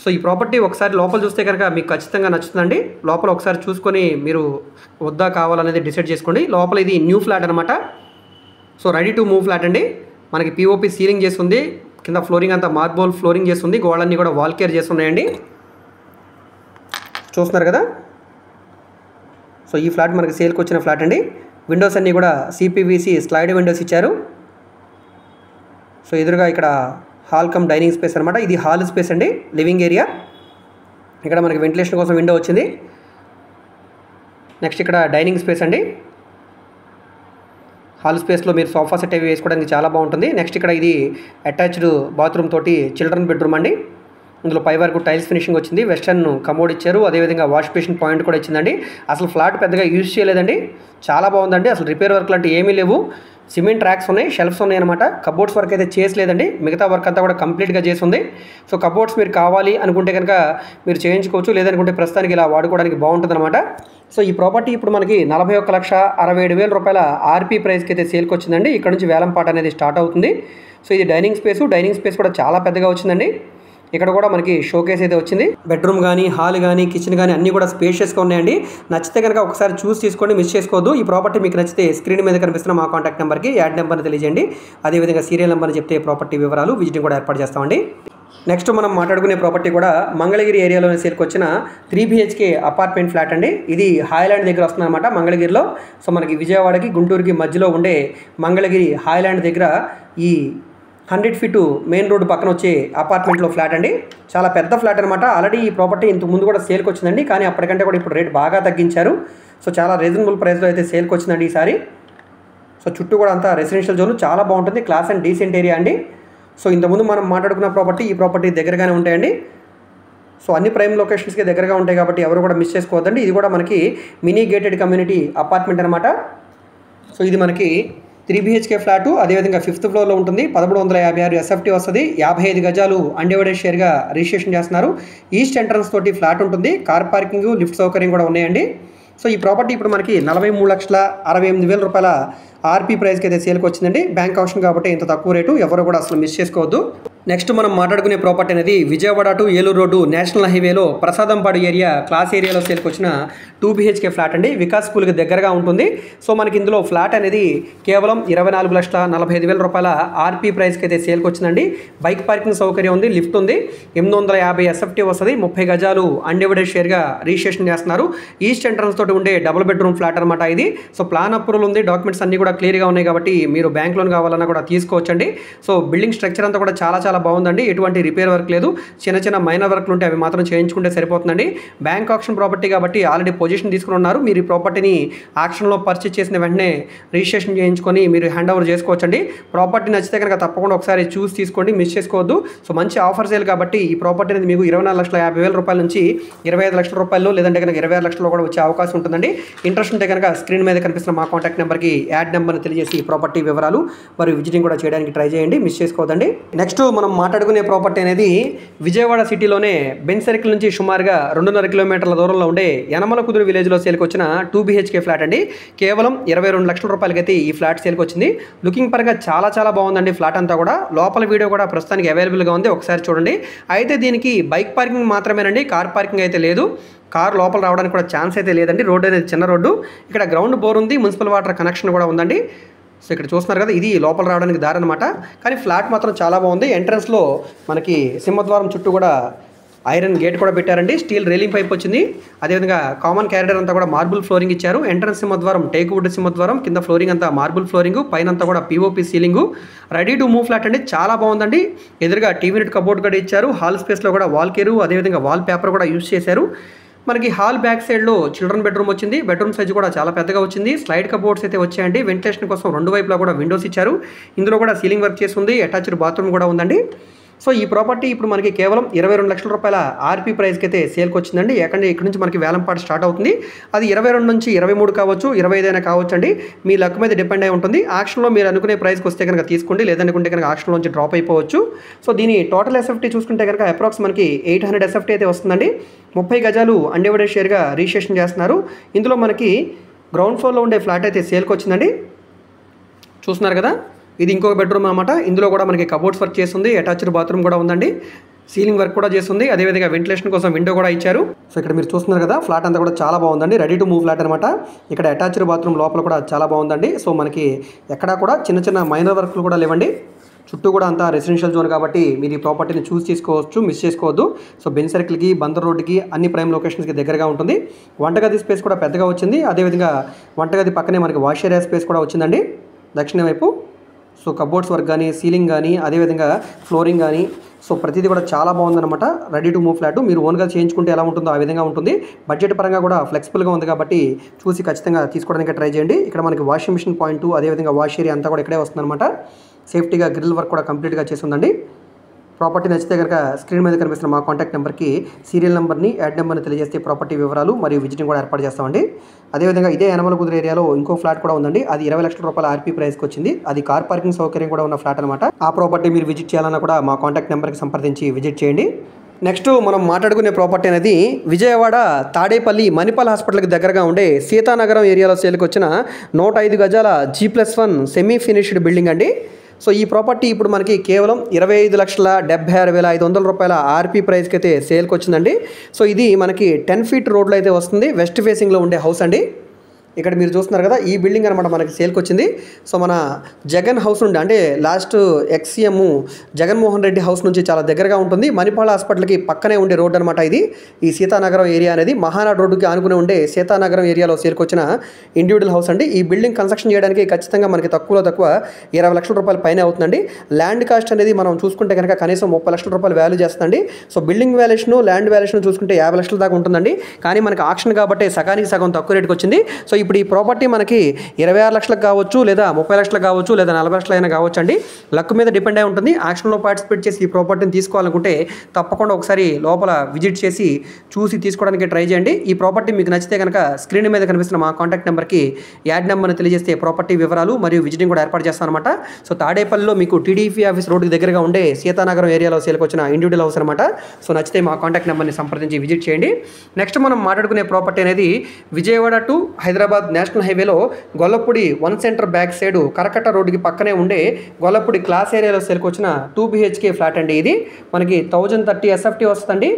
సో ఈ ప్రాపర్టీ ఒకసారి లోపల చూస్తే కనుక మీకు ఖచ్చితంగా నచ్చుతుందండి. లోపల ఒకసారి చూసుకొని మీరు వద్దా కావాలనేది డిసైడ్ చేసుకోండి. లోపల ఇది న్యూ ఫ్లాట్ అనమాట. So ready to move flat అండి. మనకి పిఓపి సీలింగ్ చేస్తుంది, కింద ఫ్లోరింగ్ అంతా మార్బుల్ ఫ్లోరింగ్ చేస్తుంది, గోడలన్నీ కూడా వాల్ కేర్ చేస్తున్నాయండి. చూస్తున్నారు కదా. సో ఈ ఫ్లాట్ మనకి సేల్కి వచ్చిన ఫ్లాట్ అండి. విండోస్ అన్నీ కూడా సిపివిసి స్లైడ్ విండోస్ ఇచ్చారు. సో ఎదురుగా ఇక్కడ హాల్ కమ్ డైనింగ్ స్పేస్ అనమాట. ఇది హాల్ స్పేస్ అండి, లివింగ్ ఏరియా. ఇక్కడ మనకి వెంటిలేషన్ కోసం విండో వచ్చింది. నెక్స్ట్ ఇక్కడ డైనింగ్ స్పేస్ అండి. హాల్ స్పేస్లో మీరు సోఫా సెట్ అవి వేసుకోవడానికి చాలా బాగుంటుంది. నెక్స్ట్ ఇక్కడ ఇది అటాచ్డ్ బాత్రూమ్ తోటి చిల్డ్రన్ బెడ్రూమ్ అండి. ఇందులో పై వరకు టైల్స్ ఫినిషింగ్ వచ్చింది, వెస్టర్న్ కమోడ్ ఇచ్చారు, అదేవిధంగా వాష్ బేసిన్ పాయింట్ కూడా ఇచ్చిందండి. అసలు ఫ్లాట్ పెద్దగా యూజ్ చేయలేదండి, చాలా బాగుందండి. అసలు రిపేర్ వర్క్ లాంటి ఏమీ లేవు. సిమెంట్ ట్రాక్స్ ఉన్నాయి, షెల్ఫ్స్ ఉన్నాయి అనమాట. కబోర్డ్స్ వర్క్ అయితే చేసలేదండి, మిగతా వర్క్ అంతా కూడా కంప్లీట్గా చేసి ఉంది. సో కబోర్డ్స్ మీరు కావాలి అనుకుంటే కనుక మీరు చేయించుకోవచ్చు, లేదనుకుంటే ప్రస్తుతానికి ఇలా వాడుకోవడానికి బాగుంటుంది అనమాట. సో ఈ ప్రాపర్టీ ఇప్పుడు మనకి 41,67,000 రూపాయల ఆర్పీ ప్రైస్కి అయితే సేల్కి వచ్చిందండి. ఇక్కడ నుంచి వేలంపాట అనేది స్టార్ట్ అవుతుంది. సో ఇది డైనింగ్ స్పేస్ కూడా చాలా పెద్దగా వచ్చిందండి. ఇక్కడ కూడా మనకి షోకేస్ అయితే వచ్చింది. బెడ్రూమ్ కానీ, హాల్ కానీ, కిచెన్ కానీ అన్నీ కూడా స్పేషియస్గా ఉన్నాయండి. నచ్చితే కనుక ఒకసారి చూసి తీసుకోండి, మిస్ చేసుకోవద్దు. ఈ ప్రాపర్టీ మీకు నచ్చితే స్క్రీన్ మీద కనిపిస్తున్న మా కాంటాక్ట్ నెంబర్కి యాడ్ నెంబర్ని తెలియజేయండి. అదేవిధంగా సీరియల్ నెంబర్ని చెప్తే ప్రాపర్టీ వివరాలు, విజిటింగ్ కూడా ఏర్పాటు చేస్తామండి. నెక్స్ట్ మనం మాట్లాడుకునే ప్రాపర్టీ కూడా మంగళగిరి ఏరియాలోనే సేల్కి వచ్చిన 3 BHK అపార్ట్మెంట్ ఫ్లాట్ అండి. ఇది హాయ్లాండ్ దగ్గర వస్తుందన్నమాట, మంగళగిరిలో. సో మనకి విజయవాడకి, గుంటూరుకి మధ్యలో ఉండే మంగళగిరి హాయ్లాండ్ దగ్గర ఈ 100 ఫీటు మెయిన్ రోడ్డు పక్కన వచ్చే అపార్ట్మెంట్లో ఫ్లాట్ అండి. చాలా పెద్ద ఫ్లాట్ అనమాట. ఆల్రెడీ ఈ ప్రాపర్టీ ఇంతకు ముందు కూడా సేల్కి వచ్చిందండి, కానీ అప్పటికంటే కూడా ఇప్పుడు రేట్ బాగా తగ్గించారు. సో చాలా రీజనబుల్ ప్రైస్లో అయితే సేల్కి వచ్చిందండి ఈసారి. సో చుట్టూ కూడా అంతా రెసిడెన్షియల్ జోన్, చాలా బాగుంటుంది, క్లాస్ అండ్ డీసెంట్ ఏరియా అండి. సో ఇంతకుముందు మనం మాట్లాడుకున్న ప్రాపర్టీ, ఈ ప్రాపర్టీ దగ్గరగానే ఉంటాయండి. సో అన్ని ప్రైమ్ లొకేషన్స్కి దగ్గరగా ఉంటాయి కాబట్టి ఎవరు కూడా మిస్ చేసుకోవద్దండి. ఇది కూడా మనకి మినీ గేటెడ్ కమ్యూనిటీ అపార్ట్మెంట్ అనమాట. సో ఇది మనకి 3 BHK ఫ్లాటు, అదేవిధంగా 5th ఫ్లోర్లో ఉంటుంది. 1156 SFT వస్తుంది. 55 గజాలు అన్డివైడెడ్ షేర్గా రిజిస్ట్రేషన్ చేస్తున్నారు. ఈస్ట్ ఎంట్రన్స్ తోటి ఫ్లాట్ ఉంటుంది, కార్ పార్కింగ్, లిఫ్ట్ సౌకర్యం కూడా ఉన్నాయండి. సో ఈ ప్రాపర్టీ ఇప్పుడు మనకి 43,68,000 రూపాయల ఆర్పీ ప్రైస్కి అయితే సేల్కి వచ్చిందండి. బ్యాంక్ ఆప్షన్ కాబట్టి ఇంత తక్కువ రేటు, ఎవరు కూడా అసలు మిస్ చేసుకోవద్దు. నెక్స్ట్ మనం మాట్లాడుకునే ప్రాపర్టీ అనేది Vijayawada to Eluru road national హైవేలో ప్రసాదంపాడు ఏరియా, క్లాస్ ఏరియాలో సేల్కి వచ్చిన 2 BHK ఫ్లాట్ అండి. వికాస్ స్కూల్కి దగ్గరగా ఉంటుంది. సో మనకి ఇందులో ఫ్లాట్ అనేది కేవలం 24,45,000 రూపాయల ఆర్పీ ప్రైస్కి అయితే సేల్కి వచ్చిందండి. బైక్ పార్కింగ్ సౌకర్యం ఉంది, లిఫ్ట్ ఉంది, 850 SFT వస్తుంది, 30 గజాలు అన్డివైడెడ్ షేర్గా రిజిస్ట్రేషన్ చేస్తున్నారు. ఈస్ట్ ఎంట్రన్స్ తోటి ఉండే డబుల్ బెడ్రూమ్ ఫ్లాట్ అనమాట ఇది. సో ప్లాన్ అప్రూవల్ ఉంది, డాక్యుమెంట్స్ అన్ని కూడా క్లియర్గా ఉన్నాయి కాబట్టి మీరు బ్యాంక్ లోన్ కావాలన్నా కూడా తీసుకోవచ్చండి. సో బిల్డింగ్ స్ట్రక్చర్ అంతా కూడా చాలా చాలా బాగుందండి. ఎటువంటి రిపేర్ వర్క్ లేదు, చిన్న చిన్న మైనర్ వర్క్లు ఉంటే అవి మాత్రం చేయించుకుంటే సరిపోతుందండి. బ్యాంక్ ఆప్షన్ ప్రాపర్టీ కాబట్టి ఆల్రెడీ పొజిషన్ తీసుకుని ఉన్నారు. మీరు ఈ ప్రాపర్టీని ఆక్షన్లో పర్చేస్ చేసిన వెంటనే రిజిస్ట్రేషన్ చేయించుకొని మీరు హ్యాండ్ ఓవర్ చేసుకోవచ్చండి. ప్రాపర్టీ నచ్చితే కనుక తప్పకుండా ఒకసారి చూసి తీసుకోండి, మిస్ చేసుకోవద్దు. సో మంచి ఆఫర్ సేల్ కాబట్టి ఈ ప్రాపర్టీ అనేది మీకు 24,50,000 రూపాయల నుంచి 25 లక్షల రూపాయలు, లేదంటే కనుక 26 లక్షలు కూడా వచ్చే అవకాశం ఉంటుందండి. ఇంట్రెస్ట్ ఉంటే కనుక స్క్రీన్ మీద కనిపిస్తున్న మా కాంటాక్ట్ నెంబర్కి యాడ్ నెంబర్ని తెలియజేసి ఈ ప్రాపర్టీ వివరాలు మరియు విజిటింగ్ కూడా చేయడానికి ట్రై చేయండి, మిస్ చేసుకోవద్దండి. నెక్స్ట్ మనం మాట్లాడుకునే ప్రాపర్టీ అనేది విజయవాడ సిటీలోనే బెంచ్ సర్కిల్ నుంచి సుమారుగా 2.5 కిలోమీటర్ల దూరంలో ఉండే యనమలకుదురు విలేజ్లో సేల్కి వచ్చిన 2 BHK ఫ్లాట్ అండి. కేవలం 22 లక్షల రూపాయలకైతే ఈ ఫ్లాట్ సేల్కి వచ్చింది. లుకింగ్ పరంగా చాలా చాలా బాగుందండి ఫ్లాట్ అంతా కూడా. లోపల వీడియో కూడా ప్రస్తుతానికి అవైలబుల్గా ఉంది, ఒకసారి చూడండి. అయితే దీనికి బైక్ పార్కింగ్ మాత్రమేనండి, కార్ పార్కింగ్ అయితే లేదు. కార్ లోపల రావడానికి కూడా ఛాన్స్ అయితే లేదండి. రోడ్డు అనేది చిన్న రోడ్డు. ఇక్కడ గ్రౌండ్ బోర్ ఉంది, మున్సిపల్ వాటర్ కనెక్షన్ కూడా ఉందండి. సో ఇక్కడ చూస్తున్నారు కదా, ఇది లోపల రావడానికి దారి అనమాట. కానీ ఫ్లాట్ మాత్రం చాలా బాగుంది. ఎంట్రన్స్లో మనకి సింహద్వారం చుట్టూ కూడా ఐరన్ గేట్ కూడా పెట్టారండి, స్టీల్ రైలింగ్ పైప్ వచ్చింది. అదేవిధంగా కామన్ క్యారిడర్ అంతా కూడా మార్బుల్ ఫ్లోరింగ్ ఇచ్చారు. ఎంట్రన్స్ సింహద్వారం టేక్ వుడ్ సింహద్వారం, కింద ఫ్లోరింగ్ అంతా మార్బుల్ ఫ్లోరింగ్, పైన అంతా కూడా POP ceiling. Ready to move flat అండి, చాలా బాగుందండి. ఎదురుగా టీవీ యూనిట్ కబోర్డ్ కూడా ఇచ్చారు. హాల్ స్పేస్లో కూడా వాల్ కేరు, అదేవిధంగా వాల్ పేపర్ కూడా యూజ్ చేశారు. మనకి హాల్ బ్యాక్ సైడ్లో చిల్డ్రన్ బెడ్రూమ్ వచ్చింది. బెడ్రూమ్ సైజ్ కూడా చాలా పెద్దగా వచ్చింది. స్లైడ్ కబోర్డ్స్ అయితే వచ్చాయండి. వెంటిలేషన్ కోసం రెండు వైపులా కూడా విండోస్ ఇచ్చారు. ఇందులో కూడా సీలింగ్ వర్క్ చేసి ఉంది. అటాచ్డ్ బాత్రూమ్ కూడా ఉందండి. సో ఈ ప్రాపర్టీ ఇప్పుడు మనకి కేవలం 22 లక్షల రూపాయల ఆర్పీ ప్రైస్కి అయితే సేల్కి వచ్చిందండి. ఇక్కడ నుంచి మనకి వేలంపాట స్టార్ట్ అవుతుంది. అది 22 నుంచి 23 కావచ్చు, 25 అయినా కావచ్చు అండి. మీ లక్ మీద డిపెండ్ అయి ఉంటుంది. ఆక్షన్లో మీరు అనుకునే ప్రైస్కి వస్తే కనుక తీసుకోండి, లేదనుకుంటే కనుక ఆక్షన్లోంచి డ్రాప్ అయిపోవచ్చు. సో దీని టోటల్ ఎస్ఎఫ్టీ చూసుకుంటే కనుక అప్రాక్స్ మనకి 800 ఎస్ఎఫ్టీ అయితే వస్తుందండి. 30 గజాలు అన్డివైడెడ్ షేర్గా రిజిస్ట్రేషన్ చేస్తున్నారు. ఇందులో మనకి గ్రౌండ్ ఫ్లోర్లో ఉండే ఫ్లాట్ అయితే సేల్కి వచ్చిందండి. చూస్తున్నారు కదా, ఇది ఇంకొక బెడ్రూమ్ అనమాట. ఇందులో కూడా మనకి కబోర్డ్స్ వర్క్ చేస్తుంది. అటాచ్డ్ బాత్రూమ్ కూడా ఉందండి. సీలింగ్ వర్క్ కూడా చేస్తుంది. అదేవిధంగా వెంటిలేషన్ కోసం విండో కూడా ఇచ్చారు. సో ఇక్కడ మీరు చూస్తున్నారు కదా, ఫ్లాట్ అంతా కూడా చాలా బాగుందండి. రెడీ టు మూవ్ ఫ్లాట్ అనమాట. ఇక్కడ అటాచ్డ్ బాత్రూమ్ లోపల కూడా చాలా బాగుందండి. సో మనకి ఎక్కడా కూడా చిన్న చిన్న మైనర్ వర్క్లు కూడా లేవండి. చుట్టూ కూడా అంతా రెసిడెన్షియల్ జోన్ కాబట్టి మీరు ఈ ప్రాపర్టీని చూస్ చేసుకోవచ్చు, మిస్ చేసుకోవద్దు. సో బెన్ సర్కిల్కి, బందర్ రోడ్డుకి, అన్ని ప్రైమ్ లొకేషన్స్కి దగ్గరగా ఉంటుంది. వంటగది స్పేస్ కూడా పెద్దగా వచ్చింది. అదేవిధంగా వంటగది పక్కనే మనకి వాష్ ఏరియా స్పేస్ కూడా వచ్చిందండి దక్షిణ వైపు. సో కబోర్డ్స్ వర్క్ కానీ, సీలింగ్ కానీ, అదేవిధంగా ఫ్లోరింగ్ కానీ, సో ప్రతిదీ కూడా చాలా బాగుందన్నమాట. Ready to move flat. మీరు ఓన్గా చేయించుకుంటే ఎలా ఉంటుందో ఆ విధంగా ఉంటుంది. బడ్జెట్ పరంగా కూడా ఫ్లెక్సిబుల్గా ఉంది కాబట్టి చూసి ఖచ్చితంగా తీసుకోవడానికి ట్రై చేయండి. ఇక్కడ మనకి వాషింగ్ మిషన్ పాయింట్, అదేవిధంగా వాష్ ఏరియా అంతా కూడా ఇక్కడే వస్తుందన్నమాట. సేఫ్టీగా గ్రిల్ వర్క్ కూడా కంప్లీట్గా చేస్తుందండి. ప్రాపర్టీ నచ్చితే కనుక స్క్రీన్ మీద కనిపిస్తున్న మా కాంటాక్ట్ నెంబర్కి సీరియల్ నెంబర్ని, యాడ్ నెంబర్ని తెలియజేస్తే ప్రాపర్టీ వివరాలు మరియు విజిటింగ్ కూడా ఏర్పాటు చేస్తామండి. అదేవిధంగా ఇదే యనమలకుదురు ఏరియాలో ఇంకో ఫ్లాట్ కూడా ఉందండి. అది 20 లక్షల రూపాయల ఆర్పీ ప్రైస్కి వచ్చింది. అది కార్ పార్కింగ్ సౌకర్యం కూడా ఉన్న ఫ్లాట్ అనమాట. ఆ ప్రాపర్టీ మీరు విజిట్ చేయాలన్నా కూడా మా కాంటాక్ట్ నెంబర్కి సంప్రదించి విజిట్ చేయండి. నెక్స్ట్ మనం మాట్లాడుకునే ప్రాపర్టీ అనేది విజయవాడ తాడేపల్లి మణిపాల్ హాస్పిటల్కి దగ్గరగా ఉండే సీతానగరం ఏరియాలో సేల్కి వచ్చిన 105 గజాల G+1 సెమీ ఫినిష్డ్ బిల్డింగ్ అండి. సో ఈ ప్రాపర్టీ ఇప్పుడు మనకి కేవలం 25,76,500 రూపాయల ఆర్పీ ప్రైస్కి అయితే సేల్కి వచ్చిందండి. సో ఇది మనకి 10 ఫీట్ రోడ్లో అయితే వస్తుంది. వెస్ట్ ఫేసింగ్లో ఉండే హౌస్ అండి. ఇక్కడ మీరు చూస్తున్నారు కదా, ఈ బిల్డింగ్ అనమాట మనకి సేల్కి వచ్చింది. సో మన జగన్ హౌస్ నుండి, అంటే last ex-CM Jaganmohan Reddy house నుంచి చాలా దగ్గరగా ఉంటుంది. మణిపాల్ హాస్పిటల్కి పక్కనే ఉండే రోడ్ అనమాట ఇది. ఈ సీతానగరం ఏరియా అనేది మహానాడు రోడ్డుకి ఆనుకుని ఉండే సీతానగరం ఏరియాలో సేల్కి వచ్చిన ఇండివిజువల్ హౌస్ అండి. ఈ బిల్డింగ్ కన్స్ట్రక్షన్ చేయడానికి ఖచ్చితంగా మనకి తక్కువ 20 లక్షల రూపాయల పైన అవుతుందండి. ల్యాండ్ కాస్ట్ అనేది మనం చూసుకుంటే కనుక కనీసం 30 లక్షల రూపాయలు వాల్యూ చేస్తుందండి. So building valuation, land valuation చూసుకుంటే 50 లక్షల దాకా ఉంటుందండి. కానీ మనకి ఆక్షన్ కాబట్టి సగానికి సగం తక్కువ రేటుకి వచ్చింది. సో ఇప్పుడు ఈ ప్రాపర్టీ మనకి 26 లక్షలకు కావచ్చు, లేదా 30 లక్షలకు కావచ్చు, లేదా 40 లక్షలు అయినా కావచ్చు అండి. లక్ మీద డిపెండ్ అయి ఉంటుంది. ఆక్షన్లో పార్టిసిపేట్ చేసి ఈ ప్రాపర్టీని తీసుకోవాలనుకుంటే తప్పకుండా ఒకసారి లోపల విజిట్ చేసి చూసి తీసుకోవడానికి ట్రై చేయండి. ఈ ప్రాపర్టీ మీకు నచ్చితే కనుక స్క్రీన్ మీద కనిపిస్తున్న మా కాంటాక్ట్ నెంబర్కి యాడ్ నెంబర్ని తెలియజేస్తే ప్రాపర్టీ వివరాలు మరియు విజిటింగ్ కూడా ఏర్పాటు చేస్తాం అనమాట. సో తాడేపల్లిలో మీకు టీడీపీ ఆఫీస్ రోడ్డుకి దగ్గరగా ఉండే సీతానగరం ఏరియాలో సేల్కి వచ్చిన ఇండివిజువల్ హౌస్ అనమాట. సో నచ్చితే మా కాంటాక్ట్ నెంబర్ని సంప్రదించి విజిట్ చేయండి. నెక్స్ట్ మనం మాట్లాడుకునే ప్రాపర్టీ అనేది విజయవాడ టు హైదరాబాద్ నేషనల్ హైవేలో గొల్లపూడి 1 సెంటర్ బ్యాక్ సైడ్ కరకట్ట రోడ్డుకి పక్కనే ఉండే గొల్లపూడి క్లాస్ ఏరియాలో సేల్కి వచ్చిన 2 BHK ఫ్లాట్ అండి. ఇది మనకి 1030 ఎస్ఎఫ్టీ వస్తుందండి.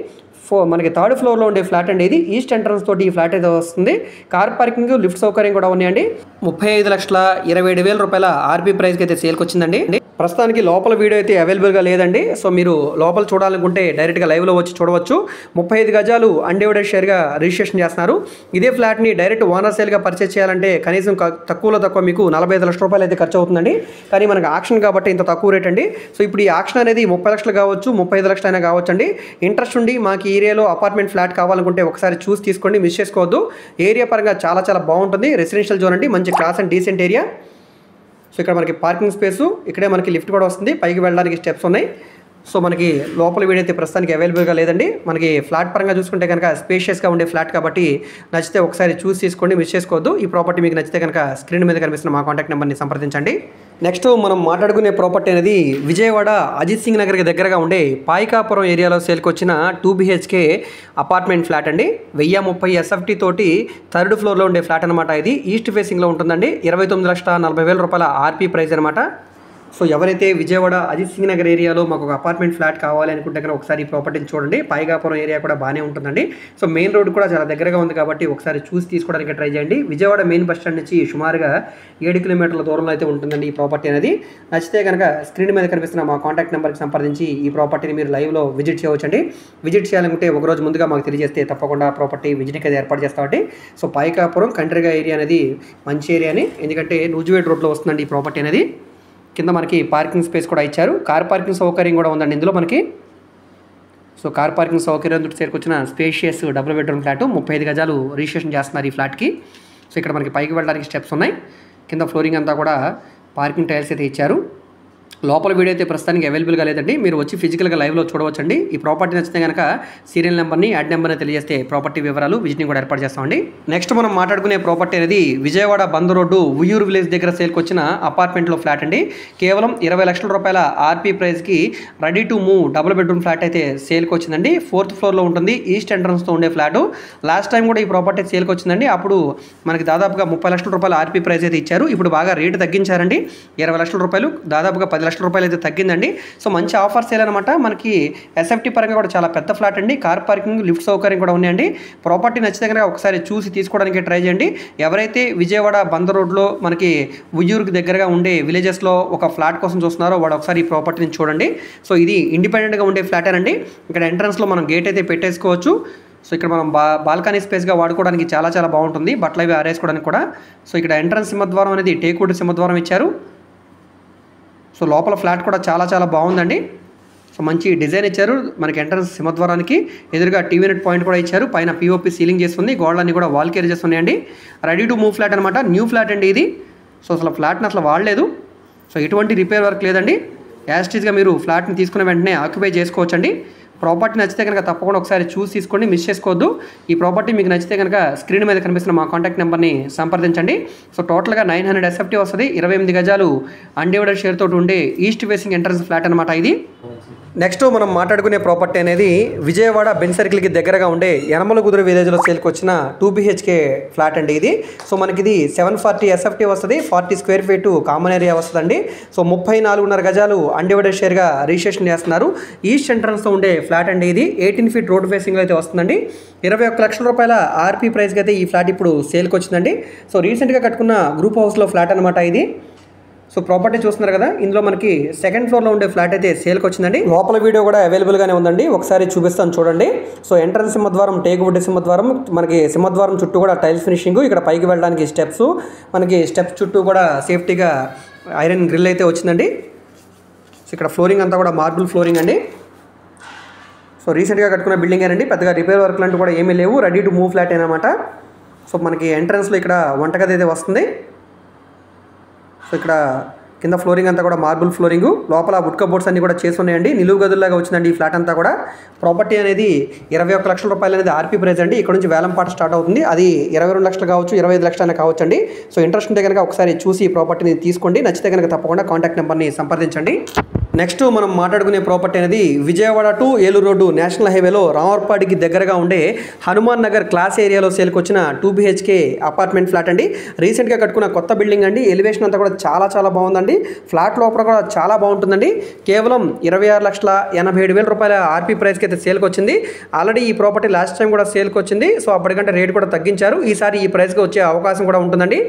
మనకి థర్డ్ ఫ్లోర్లో ఉండే ఫ్లాట్ అండి. ఇది ఈస్ట్ ఎంట్రన్స్ తోటి ఈ ఫ్లాట్ అయితే వస్తుంది. కార్ పార్కింగ్, లిఫ్ట్ సౌకర్యం కూడా ఉన్నాయండి. 35,27,000 రూపాయల ఆర్పీ ప్రైస్కి అయితే సేల్కి వచ్చిందండి. ప్రస్తుతానికి లోపల వీడియో అయితే అవైలబుల్గా లేదండి. సో మీరు లోపల చూడాలనుకుంటే డైరెక్ట్గా లైవ్లో వచ్చి చూడవచ్చు. 35 గజాలు అన్డివైడెడ్ షేర్గా రిజిస్ట్రేషన్ చేస్తున్నారు. ఇదే ఫ్లాట్ని డైరెక్ట్ ఓనర్ సేల్గా పర్చేస్ చేయాలంటే కనీసం తక్కువ మీకు 45 లక్షల రూపాయలు అయితే ఖర్చు అవుతుందండి. కానీ మనకు ఆక్షన్ కాబట్టి ఇంత తక్కువ రేట్ అండి. సో ఇప్పుడు ఈ ఆక్షన్ అనేది 30 లక్షలు కావచ్చు, 35 లక్షలు అయినా కావచ్చు అండి. ఇంట్రెస్ట్ ఉండి మాకు ఈ ఏరియాలో అపార్ట్మెంట్ ఫ్లాట్ కావాలనుకుంటే ఒకసారి చూసి తీసుకోండి, మిస్ చేసుకోవద్దు. ఏరియా పరంగా చాలా బాగుంటుంది. రెసిడెన్షియల్ జోన్ అండి, మంచి class and decent area. So ఇక్కడ మనకి పార్కింగ్ స్పేసు, ఇక్కడే మనకి లిఫ్ట్ కూడా వస్తుంది, పైకి వెళ్ళడానికి స్టెప్స్ ఉన్నాయి. సో మనకి లోపల వీడైతే ప్రస్తుతానికి అవైలబుల్గా లేదండి. మనకి ఫ్లాట్ పరంగా చూసుకుంటే కనుక స్పేషియస్గా ఉండే ఫ్లాట్ కాబట్టి నచ్చితే ఒకసారి చూసి తీసుకోండి, మిస్ చేసుకోవద్దు. ఈ ప్రాపర్టీ మీకు నచ్చితే కనుక స్క్రీన్ మీద కనిపిస్తున్న మా కాంటాక్ట్ నెంబర్ని సంప్రదించండి. నెక్స్ట్ మనం మాట్లాడుకునే ప్రాపర్టీ అనేది విజయవాడ అజిత్ సింగ్ నగర్కి దగ్గరగా ఉండే పాయికాపురం ఏరియాలో సేల్కి వచ్చిన 2 BHK అపార్ట్మెంట్ ఫ్లాట్ అండి. 1030 ఎస్ఎఫ్టీ తోటి థర్డ్ ఫ్లోర్లో ఉండే ఫ్లాట్ అనమాట. ఇది ఈస్ట్ ఫేసింగ్లో ఉంటుందండి. 29,40,000 రూపాయల ఆర్పీ ప్రైస్ అనమాట. సో ఎవరైతే విజయవాడ అజిత్ సింగ్ నగర్ ఏరియాలో మాకు ఒక అపార్ట్మెంట్ ఫ్లాట్ కావాలి అనుకుంటే కనుక ఒకసారి ఈ ప్రాపర్టీని చూడండి. పాయికాపురం ఏరియా కూడా బాగానే ఉంటుందండి. సో మెయిన్ రోడ్ కూడా చాలా దగ్గరగా ఉంది కాబట్టి ఒకసారి చూసి తీసుకోవడానికి ట్రై చేయండి. విజయవాడ మెయిన్ బస్ స్టాండ్ నుంచి సుమారుగా 7 కిలోమీటర్ల దూరంలో అయితే ఉంటుందండి ఈ ప్రాపర్టీ అనేది. నచ్చితే కనుక స్క్రీన్ మీద కనిపిస్తున్న మా కాంటాక్ట్ నెంబర్కి సంప్రదించి ఈ ప్రాపర్టీని మీరు లైవ్లో విజిట్ చేయవచ్చండి. విజిట్ చేయాలనుకుంటే ఒకరోజు ముందుగా మాకు తెలియజేస్తే తప్పకుండా ప్రాపర్టీ విజిట్కి అయితే ఏర్పాటు చేస్తామండి. సో పాయికాపురం కంట్రీగా ఏరియా అనేది మంచి ఏరియాని, ఎందుకంటే నూజివేడ్ రోడ్లో వస్తుందండి ఈ ప్రాపర్టీ అనేది. కింద మనకి పార్కింగ్ స్పేస్ కూడా ఇచ్చారు, కార్ పార్కింగ్ సౌకర్యం కూడా ఉందండి ఇందులో మనకి. సో కార్ పార్కింగ్ సౌకర్యంతో చేరుకొచ్చిన స్పేషియస్ డబుల్ బెడ్రూమ్ ఫ్లాట్ 35 గజాలు రిజిస్ట్రేషన్ చేస్తున్నారు ఈ ఫ్లాట్కి. సో ఇక్కడ మనకి పైకి వెళ్ళడానికి స్టెప్స్ ఉన్నాయి. కింద ఫ్లోరింగ్ అంతా కూడా పార్కింగ్ టైల్స్ అయితే ఇచ్చారు. లోపల వీడియో అయితే ప్రస్తుతానికి అవైలబుల్గా లేదండి, మీరు వచ్చి ఫిజికల్గా లైవ్లో చూడవచ్చండి. ఈ ప్రాపర్టీ నచ్చితే కనుక సీరియల్ నెంబర్ని యాడ్ నెంబర్ని తెలియజేస్తే ప్రాపర్టీ వివరాలు విజిటింగ్ కూడా ఏర్పాటు చేస్తామండి. నెక్స్ట్ మనం మాట్లాడుకునే ప్రాపర్టీ అనేది విజయవాడ బంద్ రోడ్డు ఉయ్యూరు విలేజ్ దగ్గర సేల్కి వచ్చిన అపార్ట్మెంట్లో ఫ్లాట్ అండి. కేవలం 20 లక్షల రూపాయల ఆర్పీ ప్రైస్కి ready to move double bedroom flat అయితే సేల్కి వచ్చిందండి. 4th ఫ్లోర్లో ఉంటుంది, ఈస్ట్ ఎంట్రన్స్తో ఉండే ఫ్లాటు. లాస్ట్ టైం కూడా ఈ ప్రాపర్టీ సేల్కి వచ్చిందండి. అప్పుడు మనకి దాదాపుగా 30 లక్షల రూపాయల ఆర్పీ ప్రైస్ అయితే ఇచ్చారు. ఇప్పుడు బాగా రేటు తగ్గించారండి. 20 లక్షల రూపాయలు దాదాపుగా 10 లక్షల రూపాయలు అయితే తగ్గిందండి. సో మంచి ఆఫర్ సేల్ అనమాట. మనకి ఎస్ఎఫ్టీ పరంగా కూడా చాలా పెద్ద ఫ్లాట్ అండి. కార్ పార్కింగ్, లిఫ్ట్ సౌకర్యం కూడా ఉన్నాయండి. ప్రాపర్టీ నచ్చితే కనుక ఒకసారి చూసి తీసుకోవడానికి ట్రై చేయండి. ఎవరైతే విజయవాడ బందర్ రోడ్లో మనకి ఉయ్యూరుకి దగ్గరగా ఉండే విలేజెస్లో ఒక ఫ్లాట్ కోసం చూస్తున్నారో వాడు ఒకసారి ఈ ప్రాపర్టీని చూడండి. సో ఇది ఇండిపెండెంట్గా ఉండే ఫ్లాటేనండి. ఇక్కడ ఎంట్రన్స్లో మనం గేట్ అయితే పెట్టేసుకోవచ్చు. సో ఇక్కడ మనం బాల్కనీ స్పేస్గా వాడుకోవడానికి చాలా చాలా బాగుంటుంది, బట్టలు అవి ఆరేసుకోవడానికి కూడా. సో ఇక్కడ ఎంట్రన్స్ సింహద్వారం అనేది టేక్వుడ్ సింహద్వారం ఇచ్చారు. సో లోపల ఫ్లాట్ కూడా చాలా చాలా బాగుందండి. సో మంచి డిజైన్ ఇచ్చారు. మనకి ఎంట్రన్స్ సింహద్వారానికి ఎదురుగా టీవీ నెట్ పాయింట్ కూడా ఇచ్చారు. పైన పిఓపి సీలింగ్ చేస్తుంది, గోడలన్నీ కూడా వాల్ కేర్ చేస్తున్నాయండి. రెడీ టు మూవ్ ఫ్లాట్ అనమాట, న్యూ ఫ్లాట్ అండి ఇది. సో అసలు ఫ్లాట్ని అసలు వాడలేదు. సో ఎటువంటి రిపేర్ వర్క్ లేదండి. యాస్టీస్గా మీరు ఫ్లాట్ని తీసుకున్న వెంటనే ఆక్యుపై చేసుకోవచ్చండి. ప్రాపర్టీ నచ్చితే కనుక తప్పకుండా ఒకసారి చూసి తీసుకోండి, మిస్ చేసుకోవద్దు. ఈ ప్రాపర్టీ మీకు నచ్చితే కనుక స్క్రీన్ మీద కనిపిస్తున్న మా కాంటాక్ట్ నెంబర్ని సంప్రదించండి. సో టోటల్గా 900 ఎస్ఎఫ్టీ వస్తుంది. 28 గజాలు అన్డివైడెడ్ షేర్ తోటి ఉండే ఈస్ట్ ఫేసింగ్ ఎంట్రన్స్ ఫ్లాట్ అనమాట ఇది. నెక్స్ట్ మనం మాట్లాడుకునే ప్రాపర్టీ అనేది విజయవాడ బెన్ సర్కిల్కి దగ్గరగా ఉండే యనమలకుదురు విలేజ్లో సేల్కి వచ్చిన 2 BHK ఫ్లాట్ అండి ఇది. సో మనకి ఇది 740 ఎస్ఎఫ్టీ వస్తుంది, 40 స్క్వేర్ ఫీట్ కామన్ ఏరియా వస్తుందండి. సో 34.5 గజాలు అన్డివైడెడ్ షేర్గా రిజిస్ట్రేషన్ చేస్తున్నారు. ఈస్ట్ ఎంట్రన్స్తో ఉండే ఫ్లాట్ అండి ఇది. 18 ఫీట్ రోడ్ ఫేసింగ్లో అయితే వస్తుందండి. 21 లక్షల రూపాయల ఆర్పీ ప్రైస్కి అయితే ఈ ఫ్లాట్ ఇప్పుడు సేల్కి వచ్చిందండి. సో రీసెంట్గా కట్టుకున్న గ్రూప్ హౌస్లో ఫ్లాట్ అనమాట ఇది. సో ప్రాపర్టీ చూస్తున్నారు కదా, ఇందులో మనకి 2nd ఫ్లోర్లో ఉండే ఫ్లాట్ అయితే సేల్కి వచ్చిందండి. లోపల వీడియో కూడా అవైలబుల్గానే ఉందండి, ఒకసారి చూపిస్తాను చూడండి. సో ఎంట్రన్స్ సింహద్వారం టేక్వుడ్ సింహద్వారం, మనకి సింహద్వారం చుట్టూ కూడా టైల్స్ ఫినిషింగ్. ఇక్కడ పైకి వెళ్ళడానికి స్టెప్స్, మనకి స్టెప్స్ చుట్టూ కూడా సేఫ్టీగా ఐరన్ గ్రిల్ అయితే వచ్చిందండి. సో ఇక్కడ ఫ్లోరింగ్ అంతా కూడా మార్బుల్ ఫ్లోరింగ్ అండి. సో రీసెంట్గా కట్టుకున్న బిల్డింగ్ అండి, పెద్దగా రిపేర్ వర్క్ లాంటివి కూడా ఏమీ లేవు, రెడీ టు మూవ్ ఫ్లాట్ అనమాట. సో మనకి ఎంట్రన్స్లో ఇక్కడ వంటగది అయితే వస్తుంది. సో ఇక్కడ కింద ఫ్లోరింగ్ అంతా కూడా మార్బుల్ ఫ్లోరింగ్, లోపల వుడ్ కబోర్డ్స్ అన్ని కూడా చేసి ఉన్నాయండి. నిలువు గదుల్లాగా వచ్చిందండి ఈ ఫ్లాట్ అంతా కూడా. ప్రాపర్టీ అనేది 21 లక్షల రూపాయలు అనేది ఆర్పీ ప్రైస్ అండి. ఇక్కడ నుంచి వేలం పాట స్టార్ట్ అవుతుంది. అది 22 లక్షలు కావచ్చు, 25 లక్షలు కావచ్చు అండి. సో ఇంట్రెస్ట్ ఉంటే కనుక ఒకసారి చూసి ఈ ప్రాపర్టీని తీసుకోండి. నచ్చితే కనుక తప్పకుండా కాంటాక్ట్ నెంబర్ని సంప్రదించండి. నెక్స్ట్ మనం మాట్లాడుకునే ప్రాపర్టీ అనేది Vijayawada to Eluru road national హైవేలో రామర్పాడికి దగ్గరగా ఉండే హనుమాన్ నగర్ క్లాస్ ఏరియాలో సేల్కి వచ్చిన 2 BHK అపార్ట్మెంట్ ఫ్లాట్ అండి. రీసెంట్గా కట్టుకున్న కొత్త బిల్డింగ్ అండి. ఎలివేషన్ అంతా కూడా చాలా చాలా బాగుందండి. ఫ్లాట్ లోపల కూడా చాలా బాగుంటుందండి. కేవలం 26,87,000 రూపాయల ఆర్పీ ప్రైస్కి అయితే సేల్కి వచ్చింది. ఆల్రెడీ ఈ ప్రాపర్టీ లాస్ట్ టైం కూడా సేల్కి వచ్చింది. సో అప్పటికంటే రేట్ కూడా తగ్గించారు. ఈసారి ఈ ప్రైస్కి వచ్చే అవకాశం కూడా ఉంటుందండి.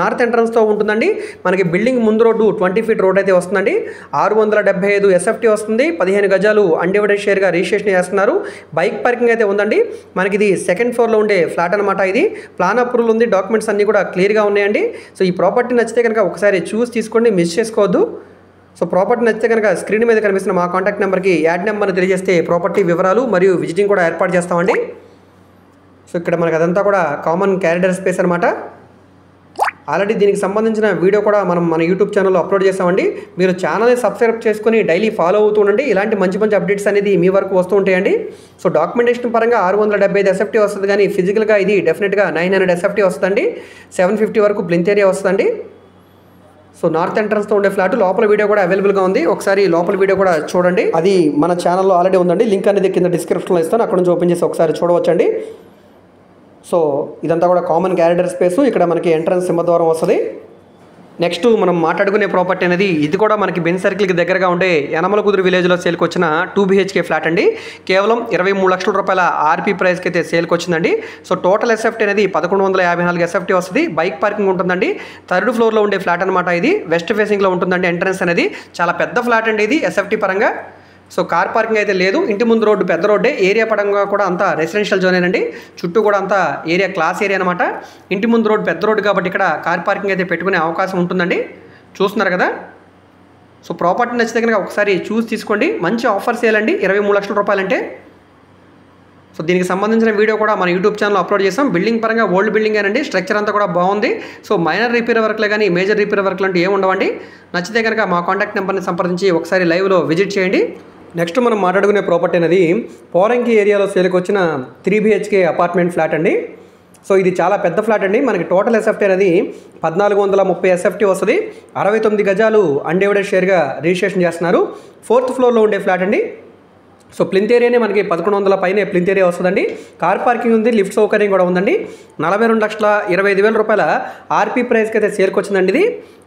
నార్త్ ఎంట్రన్స్తో ఉంటుందండి. మనకి బిల్డింగ్ ముందు రోడ్డు 20 ఫీట్ రోడ్ అయితే వస్తుందండి. 675 ఎస్ఎఫ్టీ వస్తుంది. 15 గజాలు అన్డివైడెడ్ షేర్గా రిజిస్ట్రేషన్ చేస్తున్నారు. బైక్ పార్కింగ్ అయితే ఉందండి. మనకి ఇది 2nd ఫ్లోర్లో ఉండే ఫ్లాట్ అనమాట ఇది. ప్లాన్ అప్రూవల్ ఉంది, డాక్యుమెంట్స్ అన్నీ కూడా క్లియర్గా ఉన్నాయండి. సో ఈ ప్రాపర్టీ నచ్చితే కనుక ఒకసారి చూసి తీసుకోండి, మిస్ చేసుకోవద్దు. సో ప్రాపర్టీ నచ్చితే కనుక స్క్రీన్ మీద కనిపిస్తున్న మా కాంటాక్ట్ నెంబర్కి యాడ్ నెంబర్ని తెలియజేస్తే ప్రాపర్టీ వివరాలు మరియు విజిటింగ్ కూడా ఏర్పాటు చేస్తామండి. సో ఇక్కడ మనకి అదంతా కూడా కామన్ క్యారిడర్ స్పేస్ అనమాట. ఆల్రెడీ దీనికి సంబంధించిన వీడియో కూడా మనం మన యూట్యూబ్ ఛానల్లో అప్లోడ్ చేస్తామండి. మీరు ఛానల్ని సబ్స్క్రైబ్ చేసుకుని డైలీ ఫాలో అవుతూ ఉండండి. ఇలాంటి మంచి మంచి అప్డేట్స్ అనేది మీ వరకు వస్తూ ఉంటాయండి. సో డాక్యుమెంటేషన్ పరంగా 675 ఎస్ఎఫ్టీ వస్తుంది, కానీ ఫిజికల్గా ఇది డెఫినెట్గా 900 ఎస్ఎఫ్టీ వస్తుందండి. 750 వరకు ప్లింత్ ఏరియా వస్తుందండి. సో నార్త్ ఎంట్రన్స్తో ఉండే ఫ్లాట్ లోపల వీడియో కూడా అవైలబుల్గా ఉంది. ఒకసారి లోపల వీడియో కూడా చూడండి. అది మన ఛానల్లో ఆల్రెడీ ఉందండి. లింక్ అనేది కింద డిస్క్రిప్షన్లో ఇస్తాను, అక్కడ నుంచి ఓపెన్ చేసి ఒకసారి చూడవచ్చండి. సో ఇదంతా కూడా కామన్ క్యారిడర్ స్పేసు. ఇక్కడ మనకి ఎంట్రన్స్ సింహద్వారం వస్తుంది. నెక్స్ట్ మనం మాట్లాడుకునే ప్రాపర్టీ అనేది ఇది కూడా మనకి బెన్ సర్కిల్కి దగ్గరగా ఉండే యనమలకుదురు విలేజ్లో సేల్కి వచ్చిన 2 BHK ఫ్లాట్ అండి. కేవలం 23 లక్షల రూపాయల ఆర్పీ ప్రైస్కి అయితే సేల్కి వచ్చిందండి. సో టోటల్ ఎస్ఎఫ్టీ అనేది 1154 ఎస్ఎఫ్టీ వస్తుంది. బైక్ పార్కింగ్ ఉంటుందండి. 3rd ఫ్లోర్లో ఉండే ఫ్లాట్ అనమాట ఇది. వెస్ట్ ఫేసింగ్లో ఉంటుందండి. ఎంట్రన్స్ అనేది చాలా పెద్ద ఫ్లాట్ అండి ఇది ఎస్ఎఫ్టీ పరంగా. సో కార్ పార్కింగ్ అయితే లేదు. ఇంటి ముందు రోడ్డు పెద్ద రోడ్డే. ఏరియా పరంగా కూడా అంతా రెసిడెన్షియల్ జోనేనండి. చుట్టూ కూడా అంతా ఏరియా క్లాస్ ఏరియా అనమాట. ఇంటి ముందు రోడ్డు పెద్ద రోడ్డు కాబట్టి ఇక్కడ కార్ పార్కింగ్ అయితే పెట్టుకునే అవకాశం ఉంటుందండి. చూస్తున్నారు కదా. సో ప్రాపర్టీ నచ్చితే కనుక ఒకసారి చూసి తీసుకోండి. మంచి ఆఫర్ సేల్ అండి, 23 లక్షల రూపాయలంటే. సో దీనికి సంబంధించిన వీడియో కూడా మన యూట్యూబ్ ఛానల్ అప్లోడ్ చేసాం. బిల్డింగ్ పరంగా ఓల్డ్ బిల్డింగ్ అండి, స్ట్రక్చర్ అంతా కూడా బాగుంది. సో మైనర్ రిపేర్ వర్క్లే కానీ మేజర్ రిపేర్ వర్క్లు అంటే ఏమి ఉండవండి. నచ్చితే కనుక మా కాంటాక్ట్ నెంబర్ని సంప్రదించి ఒకసారి లైవ్లో విజిట్ చేయండి. నెక్స్ట్ మనం మాట్లాడుకునే ప్రాపర్టీ అనేది పోరంకి ఏరియాలో సేల్కి వచ్చిన 3 BHK అపార్ట్మెంట్ ఫ్లాట్ అండి. సో ఇది చాలా పెద్ద ఫ్లాట్ అండి. మనకి టోటల్ ఎస్ఎఫ్టీ అనేది 1430 ఎస్ఎఫ్టీ వస్తుంది. 69 గజాలు అన్డివైడెడ్ షేర్గా రిజిస్ట్రేషన్ చేస్తున్నారు. 4th ఫ్లోర్లో ఉండే ఫ్లాట్ అండి. సో ప్లింత్ ఏరియానే మనకి 1100 పైనే ప్లింత్ ఏరియా వస్తుందండి. కార్ పార్కింగ్ ఉంది, లిఫ్ట్ సౌకర్యం కూడా ఉందండి. 42,25,000 రూపాయల ఆర్పీ ప్రైస్కి అయితే సేల్కి వచ్చిందండి ఇది.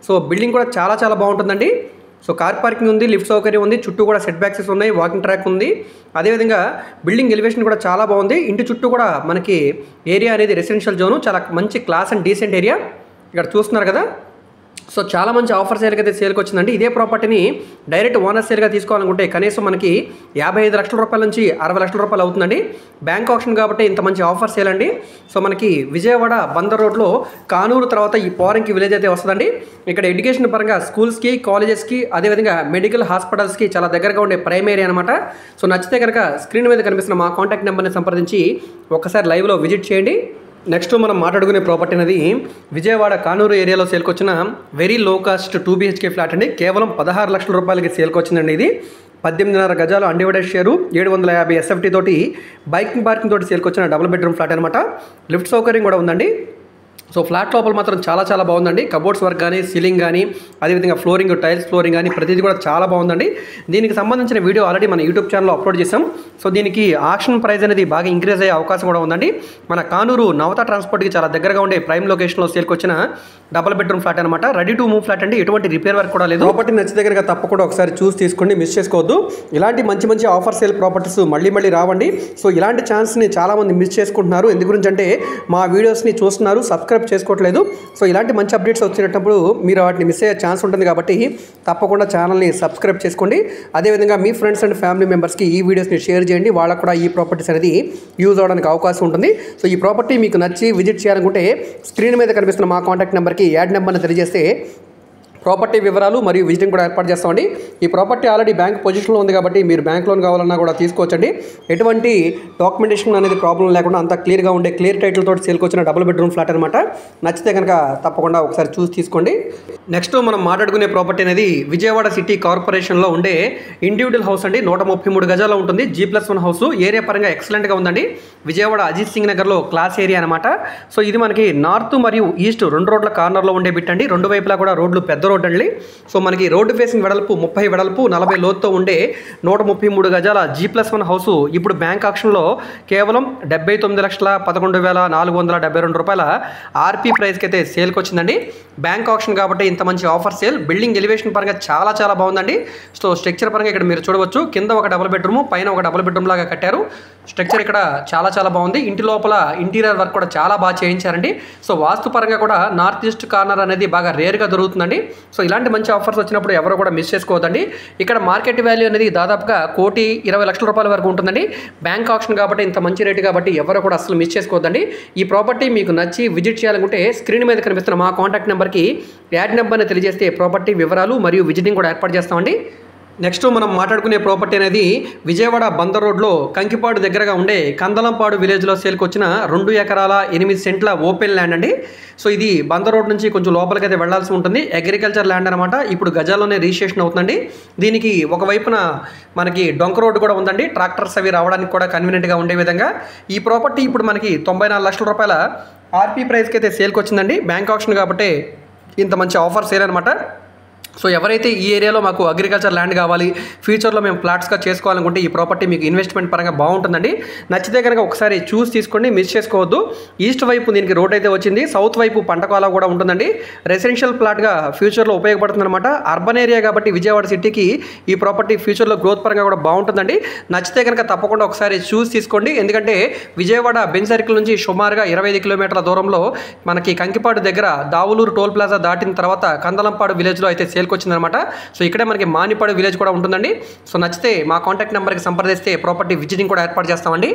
సో బిల్డింగ్ కూడా చాలా చాలా బాగుంటుందండి. సో కార్ పార్కింగ్ ఉంది, లిఫ్ట్ సౌకర్యం ఉంది, చుట్టూ కూడా సెట్ బ్యాక్సెస్ ఉన్నాయి, వాకింగ్ ట్రాక్ ఉంది. అదేవిధంగా బిల్డింగ్ ఎలివేషన్ కూడా చాలా బాగుంది. ఇంటి చుట్టూ కూడా మనకి ఏరియా అనేది రెసిడెన్షియల్ జోను, చాలా మంచి క్లాస్ అండ్ డీసెంట్ ఏరియా. ఇక్కడ చూస్తున్నారు కదా. సో చాలా మంచి ఆఫర్ సేల్కి అయితే సేల్కి వచ్చిందండి. ఇదే ప్రాపర్టీని డైరెక్ట్ ఓనర్ సేల్గా తీసుకోవాలనుకుంటే కనీసం మనకి 55 లక్షల రూపాయల నుంచి 60 లక్షల రూపాయలు అవుతుందండి. బ్యాంక్ ఆప్షన్ కాబట్టి ఇంత మంచి ఆఫర్ సేల్ అండి. సో మనకి విజయవాడ బందర్ రోడ్లో కానూరు తర్వాత ఈ పోరంకి విలేజ్ అయితే వస్తుందండి. ఇక్కడ ఎడ్యుకేషన్ పరంగా స్కూల్స్కి, కాలేజెస్కి, అదేవిధంగా మెడికల్ హాస్పిటల్స్కి చాలా దగ్గరగా ఉండే ప్రైమ్ ఏరియా అనమాట. సో నచ్చితే కనుక స్క్రీన్ మీద కనిపిస్తున్న మా కాంటాక్ట్ నెంబర్ని సంప్రదించి ఒకసారి లైవ్లో విజిట్ చేయండి. నెక్స్ట్ మనం మాట్లాడుకునే ప్రాపర్టీ అనేది విజయవాడ కానూరు ఏరియాలో సేల్కి వచ్చిన very low cost 2 BHK flat అండి. కేవలం 16 లక్షల రూపాయలకి సేల్కి వచ్చిందండి. ఇది 18.5 గజాలు అన్డివైడెడ్ షేరు, 750 ఎస్ఎఫ్టీ తోటి బైకింగ్ పార్కింగ్ తోటి సేల్కి వచ్చిన డబుల్ బెడ్రూమ్ ఫ్లాట్ అనమాట. లిఫ్ట్ సౌకర్యం కూడా ఉందండి. సో ఫ్లాట్ లోపల మాత్రం చాలా చాలా బాగుందండి. కబోర్డ్స్ వర్క్ కానీ, సీలింగ్ కానీ, అదేవిధంగా ఫ్లోరింగ్, టైల్స్ ఫ్లోరింగ్ కానీ ప్రతిదీ కూడా చాలా బాగుందండి. దీనికి సంబంధించిన వీడియో ఆల్రెడీ మన యూట్యూబ్ ఛానల్లో అప్లోడ్ చేసాం. సో దీనికి ఆక్షన్ ప్రైస్ అనేది బాగా ఇంక్రీజ్ అయ్యే అవకాశం కూడా ఉందండి. మన కానూరు నవత ట్రాన్స్పోర్ట్కి చాలా దగ్గరగా ఉండే ప్రైమ్ లొకేషన్లో సేల్కి వచ్చిన డబుల్ బెడ్రూమ్ ఫ్లాట్ అనమాట. రెడీ టు మూవ్ ఫ్లాట్ అండి, ఎటువంటి రిపేర్ వర్క్ కూడా లేదు. ప్రాపర్టీ నచ్చిన దగ్గర తప్పకుండా ఒకసారి చూసి తీసుకోండి, మిస్ చేసుకోవద్దు. ఇలాంటి మంచి మంచి ఆఫర్ సేల్ ప్రాపర్టీస్ మళ్ళీ మళ్ళీ రావండి. సో ఇలాంటి ఛాన్స్ని చాలామంది మిస్ చేసుకుంటున్నారు. ఎందు గురించి అంటే మా వీడియోస్ని చూస్తున్నారు, సబ్స్క్రైబ్ చేసుకోవట్లేదు. సో ఇలాంటి మంచి అప్డేట్స్ వచ్చినప్పుడు మీరు వాటిని మిస్ అయ్యే ఛాన్స్ ఉంటుంది కాబట్టి తప్పకుండా ఛానల్ని సబ్స్క్రైబ్ చేసుకోండి. అదేవిధంగా మీ ఫ్రెండ్స్ అండ్ ఫ్యామిలీ మెంబర్స్కి ఈ వీడియోస్ని షేర్ చేయండి. వాళ్ళకు కూడా ఈ ప్రాపర్టీస్ అనేది యూజ్ అవడానికి అవకాశం ఉంటుంది. సో ఈ ప్రాపర్టీ మీకు నచ్చి విజిట్ చేయాలనుకుంటే స్క్రీన్ మీద కనిపిస్తున్న మా కాంటాక్ట్ నెంబర్కి యాడ్ నెంబర్ని తెలియజేస్తే ప్రాపర్టీ వివరాలు మరియు విజిటింగ్ కూడా ఏర్పాటు చేస్తామండి. ఈ ప్రాపర్టీ ఆల్రెడీ బ్యాంక్ పొజిషన్లో ఉంది కాబట్టి మీరు బ్యాంక్ లోన్ కావాలన్నా కూడా తీసుకోవచ్చండి. ఎటువంటి డాక్యుమెంటేషన్ అనేది ప్రాబ్లం లేకుండా అంతా క్లియర్గా ఉండే క్లియర్ టైటిల్ తోటి సేల్కి వచ్చిన డబుల్ బెడ్రూమ్ ఫ్లాట్ అనమాట. నచ్చితే కనుక తప్పకుండా ఒకసారి చూసి తీసుకోండి. నెక్స్ట్ మనం మాట్లాడుకునే ప్రాపర్టీ అనేది విజయవాడ సిటీ కార్పొరేషన్లో ఉండే ఇండివిజువల్ హౌస్ అండి. 133 గజాల్లో ఉంటుంది. G+1 house. ఏరియా పరంగా ఎక్సలెంట్గా ఉందండి. విజయవాడ అజిత్ సింగ్ నగర్లో క్లాస్ ఏరియా అనమాట. సో ఇది మనకి నార్త్ మరియు ఈస్ట్ 2 రోడ్ల కార్నర్లో ఉండే బిట్ అండి. 2 వైపులా కూడా రోడ్లు పెద్ద రోడ్ అండి. సో మనకి రోడ్డు ఫేసింగ్ వెడల్పు 30 వెడల్పు 40 లోతుతో ఉండే 133 గజాల G+1 హౌస్ ఇప్పుడు బ్యాంక్ ఆక్షన్లో కేవలం 79,11,472 రూపాయల ఆర్పీ ప్రైస్కి అయితే సేల్కి వచ్చిందండి. బ్యాంక్ ఆక్షన్ కాబట్టి ఇంత మంచి ఆఫర్ సేల్. బిల్డింగ్ ఎలివేషన్ పరంగా చాలా చాలా బాగుందండి. సో స్ట్రక్చర్ పరంగా ఇక్కడ మీరు చూడవచ్చు, కింద ఒక డబుల్ బెడ్రూమ్, పైన ఒక డబుల్ బెడ్రూమ్ లాగా కట్టారు. స్ట్రక్చర్ ఇక్కడ చాలా చాలా బాగుంది. ఇంటి లోపల ఇంటీరియర్ వర్క్ కూడా చాలా బాగా చేయించారండి. సో వాస్తు పరంగా కూడా నార్త్ ఈస్ట్ కార్నర్ అనేది బాగా రేర్గా దొరుకుతుందండి. సో ఇలాంటి మంచి ఆఫర్స్ వచ్చినప్పుడు ఎవరు కూడా మిస్ చేసుకోవద్దండి. ఇక్కడ మార్కెట్ వాల్యూ అనేది దాదాపుగా 1,20,00,000 రూపాయల వరకు ఉంటుందండి. బ్యాంక్ ఆప్షన్ కాబట్టి ఇంత మంచి రేటు కాబట్టి ఎవరు కూడా అసలు మిస్ చేసుకోవద్దండి. ఈ ప్రాపర్టీ మీకు నచ్చి విజిట్ చేయాలనుకుంటే స్క్రీన్ మీద కనిపిస్తున్న మా కాంటాక్ట్ నెంబర్కి యాడ్ నెంబర్ని తెలియజేస్తే ప్రాపర్టీ వివరాలు మరియు విజిటింగ్ కూడా ఏర్పాటు చేస్తామండి. నెక్స్ట్ మనం మాట్లాడుకునే ప్రాపర్టీ అనేది విజయవాడ బందర్ రోడ్లో కంకిపాడు దగ్గరగా ఉండే కందలంపాడు విలేజ్లో సేల్కి వచ్చిన 2 ఎకరాల 8 సెంట్ల ఓపెన్ ల్యాండ్ అండి. సో ఇది బందర్ రోడ్ నుంచి కొంచెం లోపలికి అయితే వెళ్లాల్సి ఉంటుంది. అగ్రికల్చర్ ల్యాండ్ అనమాట. ఇప్పుడు గజాల్లోనే రిజిస్ట్రేషన్ అవుతుందండి. దీనికి ఒకవైపున మనకి డొంక రోడ్డు కూడా ఉందండి. ట్రాక్టర్స్ అవి రావడానికి కూడా కన్వీనియంట్గా ఉండే విధంగా ఈ ప్రాపర్టీ ఇప్పుడు మనకి 94 లక్షల రూపాయల ఆర్పీ ప్రైస్కి అయితే సేల్కి వచ్చిందండి. బ్యాంక్ ఆప్షన్ కాబట్టి ఇంత మంచి ఆఫర్ సేల్ అనమాట. సో ఎవరైతే ఈ ఏరియాలో మాకు అగ్రికల్చర్ ల్యాండ్ కావాలి, ఫ్యూచర్లో మేము ఫ్లాట్స్గా చేసుకోవాలనుకుంటే ఈ ప్రాపర్టీ మీకు ఇన్వెస్ట్మెంట్ పరంగా బాగుంటుందండి. నచ్చితే కనుక ఒకసారి చూసి తీసుకోండి, మిస్ చేసుకోవద్దు. ఈస్ట్ వైపు దీనికి రోడ్ అయితే వచ్చింది. సౌత్ వైపు పంట కాలువ కూడా ఉంటుందండి. రెసిడెన్షియల్ ప్లాట్గా ఫ్యూచర్లో ఉపయోగపడుతుంది అనమాట. అర్బన్ ఏరియా కాబట్టి విజయవాడ సిటీకి ఈ ప్రాపర్టీ ఫ్యూచర్లో గ్రోత్ పరంగా కూడా బాగుంటుందండి. నచ్చితే కనుక తప్పకుండా ఒకసారి చూసి తీసుకోండి. ఎందుకంటే విజయవాడ బెంజ్ సర్కిల్ నుంచి సుమారుగా 25 కిలోమీటర్ల దూరంలో మనకి కంకిపాడు దగ్గర దావులూరు టోల్ ప్లాజా దాటిన తర్వాత కందలంపాడు విలేజ్లో అయితే వచ్చిందనమాట. సో ఇక్కడే మనకి మానిపాడు విలేజ్ కూడా ఉంటుందండి. సో నచ్చితే మా కాంటాక్ట్ నెంబర్కి సంప్రదిస్తే ప్రాపర్టీ విజిటింగ్ కూడా ఏర్పాటు చేస్తామండి.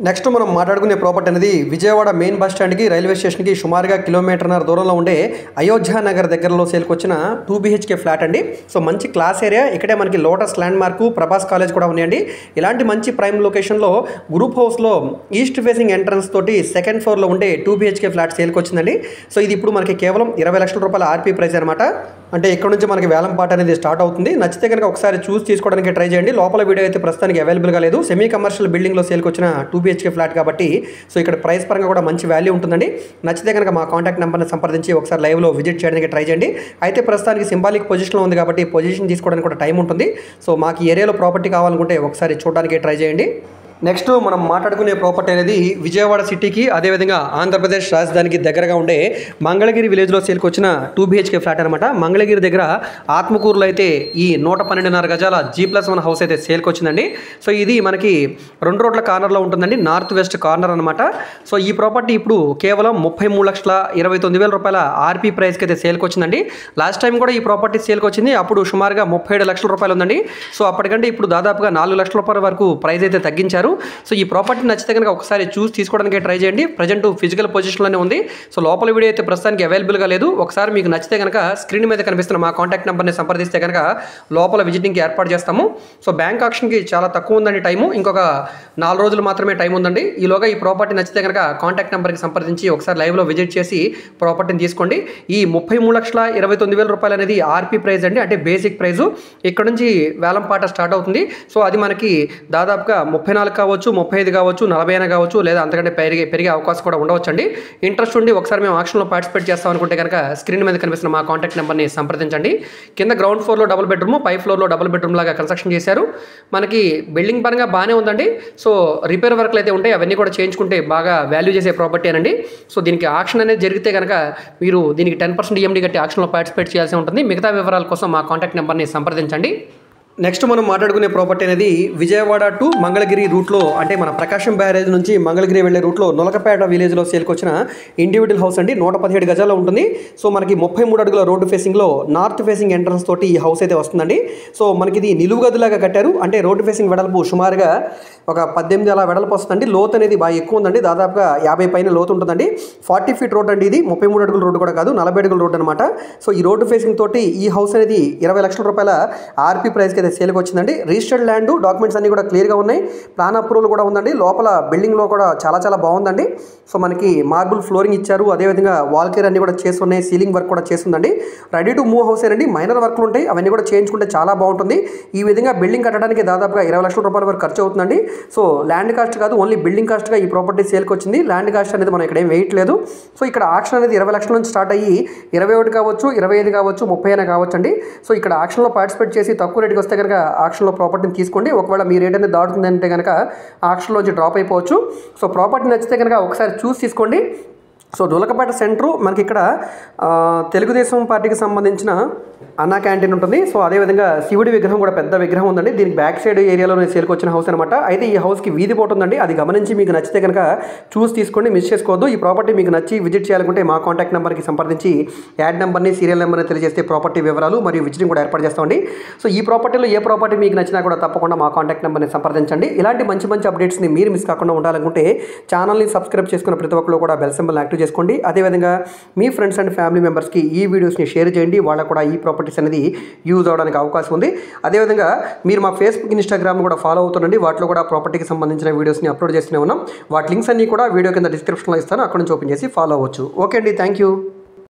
నెక్స్ట్ మనం మాట్లాడుకునే ప్రాపర్టీ అనేది విజయవాడ మెయిన్ బస్ స్టాండ్కి రైల్వే స్టేషన్కి సుమారుగా కిలోమీటర్న్నర దూరంలో ఉండే అయోధ్య నగర్ దగ్గరలో సేల్కి వచ్చిన 2 BHK ఫ్లాట్ అండి. సో మంచి క్లాస్ ఏరియా, ఇక్కడే మనకి lotus land mark, Prabhas college కూడా ఉన్నాయండి. ఇలాంటి మంచి ప్రైమ్ లొకేషన్లో గ్రూప్ హౌస్లో ఈస్ట్ ఫేసింగ్ ఎంట్రన్స్ తోటి సెకండ్ ఫ్లోర్లో ఉండే 2 BHK ఫ్లాట్ సేల్కి వచ్చిందండి. సో ఇది ఇప్పుడు మనకి కేవలం 20 లక్షల రూపాయల ఆర్పీ ప్రైస్ అనమాట. అంటే ఇక్కడ నుంచి మనకి వేలం పాట అనేది స్టార్ట్ అవుతుంది. నచ్చితే కనుక ఒకసారి చూసి తీసుకోవడానికి ట్రై చేయండి. లోపల వీడియో అయితే ప్రస్తుతానికి అవైలబుల్గా లేదు. సెమీ కమర్షియల్ బిల్డింగ్లో సేల్కి వచ్చిన 2 BHK ఫ్లాట్ కాబట్టి సో ఇక్కడ ప్రైస్ పరంగా కూడా మంచి వాల్యూ ఉంటుందండి. నచ్చితే కనుక మా కాంటాక్ట్ నెంబర్ని సంప్రదించి ఒకసారి లైవ్లో విజిట్ చేయడానికి ట్రై చేయండి. అయితే ప్రస్తుతానికి సింబాలిక్ పొజిషన్లో ఉంది కాబట్టి పొజిషన్ తీసుకోవడానికి కూడా టైం ఉంటుంది. సో మాకు ఈ ఏరియాలో ప్రాపర్టీ కావాలనుకుంటే ఒకసారి చూడడానికి ట్రై చేయండి. నెక్స్ట్ మనం మాట్లాడుకునే ప్రాపర్టీ అనేది విజయవాడ సిటీకి అదేవిధంగా ఆంధ్రప్రదేశ్ రాజధానికి దగ్గరగా ఉండే మంగళగిరి విలేజ్లో సేల్కి వచ్చిన 2 BHK ఫ్లాట్ అనమాట. మంగళగిరి దగ్గర ఆత్మకూరులో అయితే ఈ 112.5 గజాల G+1 హౌస్ అయితే సేల్కి వచ్చిందండి. సో ఇది మనకి 2 రోడ్ల కార్నర్లో ఉంటుందండి, నార్త్ వెస్ట్ కార్నర్ అనమాట. సో ఈ ప్రాపర్టీ ఇప్పుడు కేవలం 33,29,000 రూపాయల ఆర్పీ ప్రైస్కి అయితే సేల్కి వచ్చిందండి. లాస్ట్ టైం కూడా ఈ ప్రాపర్టీ సేల్కి వచ్చింది, అప్పుడు సుమారుగా 37 లక్షల రూపాయలు ఉందండి. సో అప్పటికంటే ఇప్పుడు దాదాపుగా 4 లక్షల రూపాయల వరకు ప్రైస్ అయితే తగ్గించారు. సో ఈ ప్రాపర్టీ నచ్చితే కనుక ఒకసారి చూసి తీసుకోవడానికి ట్రై చేయండి. ప్రజెంట్ ఫిజికల్ పొజిషన్లోనే ఉంది. సో లోపల వీడియో అయితే ప్రస్తుతానికి అవైలబుల్గా లేదు. ఒకసారి మీకు నచ్చితే కనుక స్క్రీన్ మీద కనిపిస్తున్న మా కాంటాక్ట్ నెంబర్ని సంప్రదిస్తే కనుక లోపల విజిటింగ్కి ఏర్పాటు చేస్తాము. సో బ్యాంక్ ఆక్షన్కి చాలా తక్కువ ఉందండి టైము, ఇంకొక 4 రోజులు మాత్రమే టైం ఉందండి. ఈలోగా ఈ ప్రాపర్టీ నచ్చితే కనుక కాంటాక్ట్ నెంబర్కి సంప్రదించి ఒకసారి లైవ్లో విజిట్ చేసి ప్రాపర్టీని తీసుకోండి. ఈ 33,29,000 రూపాయలు అనేది ఆర్పీ ప్రైస్ అండి, అంటే బేసిక్ ప్రైజు. ఇక్కడ నుంచి వేలం పాట స్టార్ట్ అవుతుంది. సో అది మనకి దాదాపుగా 34 కావచ్చు, 35 కావచ్చు, 40 కావచ్చు, లేదా అంతకంటే పెరిగే అవకాశం కూడా ఉండవచ్చు అండి. ఇంట్రెస్ట్ ఉండి ఒకసారి మేము ఆక్షన్లో పార్టిసిపేట్ చేస్తాం అనుకుంటే కనుక స్క్రీన్ మీద కనిపిస్తున్న మా కాంటాక్ట్ నెంబర్ని సంప్రదించండి. కింద గ్రౌండ్ ఫ్లోర్లో డబుల్ బెడ్రూమ్, పై ఫ్లోర్లో డబుల్ బెడ్రూమ్ లాగా కన్స్ట్రక్షన్ చేశారు. మనకి బిల్డింగ్ పరంగా బాగానే ఉందండి. సో రిపేర్ వర్క్లు అయితే ఉంటాయి, అవన్నీ కూడా చేయించుకుంటే బాగా వాల్యూ చేసే ప్రాపర్టీ అనండి. సో దీనికి ఆక్షన్ అనేది జరిగితే కనుక మీరు దీనికి 10% EMD కట్టి ఆక్షన్లో పార్టిసిపేట్ చేయాల్సి ఉంటుంది. మిగతా వివరాల కోసం మా కాంటాక్ట్ నెంబర్ని సంప్రదించండి. నెక్స్ట్ మనం మాట్లాడుకునే ప్రాపర్టీ అనేది విజయవాడ టు మంగళగిరి రూట్లో, అంటే మన ప్రకాశం బ్యారేజ్ నుంచి మంగళగిరి వెళ్ళే రూట్లో నొలకపేట విలేజ్లో సేల్కి వచ్చిన ఇండివిజువల్ హౌస్ అండి. 117 గజాల్లో ఉంటుంది. సో మనకి 33 అడుగుల రోడ్డు ఫేసింగ్లో నార్త్ ఫేసింగ్ ఎంట్రన్స్ తోటి ఈ హౌస్ అయితే వస్తుందండి. సో మనకి ఇది నిలువు గదిలాగా కట్టారు, అంటే రోడ్డు ఫేసింగ్ వెడల్పు సుమారుగా ఒక 18 అలా వెడల్పు వస్తుందండి. లోతు అనేది బాగా ఎక్కువ ఉందండి, దాదాపుగా 50 పైన లోతు ఉంటుందండి. 40 ఫీట్ రోడ్ అండి ఇది, 33 అడుగుల రోడ్డు కూడా కాదు, 40 అడుగుల రోడ్డు అనమాట. సో ఈ రోడ్డు ఫేసింగ్ తోటి ఈ హౌస్ అనేది 20 లక్షల రూపాయల ఆర్పీ ప్రైస్కి అయితే సేల్కి వచ్చిందండి. రిజిస్టర్డ్ ల్యాండ్, డాక్యుమెంట్స్ అన్ని కూడా క్లియర్గా ఉన్నాయి, ప్లాన్ అప్రూవల్ కూడా ఉందండి. లోపల బిల్డింగ్లో కూడా చాలా బాగుందండి. సో మనకి మార్బుల్ ఫ్లోరింగ్ ఇచ్చారు, అదేవిధంగా వాల్ కేర్ అన్ని కూడా చేసి ఉన్నాయి, సీలింగ్ వర్క్ కూడా చేస్తుందండి. రెడీ టు మూవ్ హౌస్ అండి, మైనర్ వర్క్లు ఉంటాయి, అవన్నీ కూడా చేయించుకుంటే చాలా బాగుంటుంది. ఈ విధంగా బిల్డింగ్ కట్టడానికి దాదాపుగా 20 లక్షల రూపాయల వరకు ఖర్చు అవుతుందండి. సో ల్యాండ్ కాస్ట్ కాదు, ఓన్లీ బిల్డింగ్ కాస్ట్గా ఈ ప్రాపర్టీ సేల్కి వచ్చింది. ల్యాండ్ కాస్ట్ అనేది మనం ఇక్కడ ఏం వేయట్లేదు. సో ఇక్కడ ఆక్షన్ అనేది 20 లక్షల నుంచి స్టార్ట్ అయ్యి 21 కావచ్చు, 25 కావచ్చు, 30 కావచ్చు అండి. సో ఇక్కడ ఆక్షన్లో పార్టిసిపేట్ చేసి తక్కువ రేటుకి వస్తే కనుక ఆక్షన్లో ప్రాపర్టీని తీసుకోండి. ఒకవేళ మీ రేట్ అనేది దాటుతుందంటే కనుక ఆక్షన్లోంచి డ్రాప్ అయిపోవచ్చు. సో ప్రాపర్టీ నచ్చితే కనుక ఒకసారి చూసి తీసుకోండి. సో నొలకపేట సెంటరు మనకి ఇక్కడ తెలుగుదేశం పార్టీకి సంబంధించిన అన్నా క్యాంటీన్ ఉంటుంది. సో అదేవిధంగా శివుడి విగ్రహం కూడా పెద్ద విగ్రహం ఉందండి. దీనికి బ్యాక్ సైడ్ ఏరియాలోనే సేల్కి వచ్చిన హౌస్ అనమాట. అయితే ఈ హౌస్కి వీధి పోతుందండి, అది గమనించి మీకు నచ్చితే కనుక చూసి తీసుకోండి, మిస్ చేసుకోవద్దు. ఈ ప్రాపర్టీ మీకు నచ్చి విజిట్ చేయాలనుకుంటే మా కాంటాక్ట్ నెంబర్కి సంప్రదించి యాడ్ నెంబర్ని, సీరియల్ నెంబర్ని తెలియజేస్తే ప్రాపర్టీ వివరాలు మరియు విజిటింగ్ కూడా ఏర్పాటు చేస్తామండి. సో ఈ ప్రాపర్టీలో ఏ ప్రాపర్టీ మీకు నచ్చినా కూడా తప్పకుండా మా కాంటాక్ట్ నెంబర్ని సంప్రదించండి. ఇలాంటి మంచి అప్డేట్స్ని మీరు మిస్ కాకుండా ఉండాలనుకుంటే ఛానల్ని సబ్స్క్రైబ్ చేసుకున్న ప్రతి ఒక్కరు కూడా బెల్ సింబల్ యాక్టివ్ చేసుకోండి. అదేవిధంగా మీ ఫ్రెండ్స్ అండ్ ఫ్యామిలీ మెంబర్స్కి ఈ వీడియోస్ని షేర్ చేయండి, వాళ్ళకు కూడా ఈ ప్రాపర్టీస్ అనేది యూజ్ అవడానికి అవకాశం ఉంది. అదేవిధంగా మీరు మా ఫేస్బుక్, ఇన్స్టాగ్రామ్ కూడా ఫాలో అవుతుండండి, వాటిలో కూడా ప్రాపర్టీకి సంబంధించిన వీడియోస్ని అప్లోడ్ చేస్తూనే ఉన్నాం. వాటి లింక్స్ అన్ని కూడా వీడియో కింద డిస్క్రిప్షన్లో ఇస్తాను, అక్కడ నుంచి ఓపెన్ చేసి ఫాలో అవ్వచ్చు. ఓకే అండి, థ్యాంక్ యూ.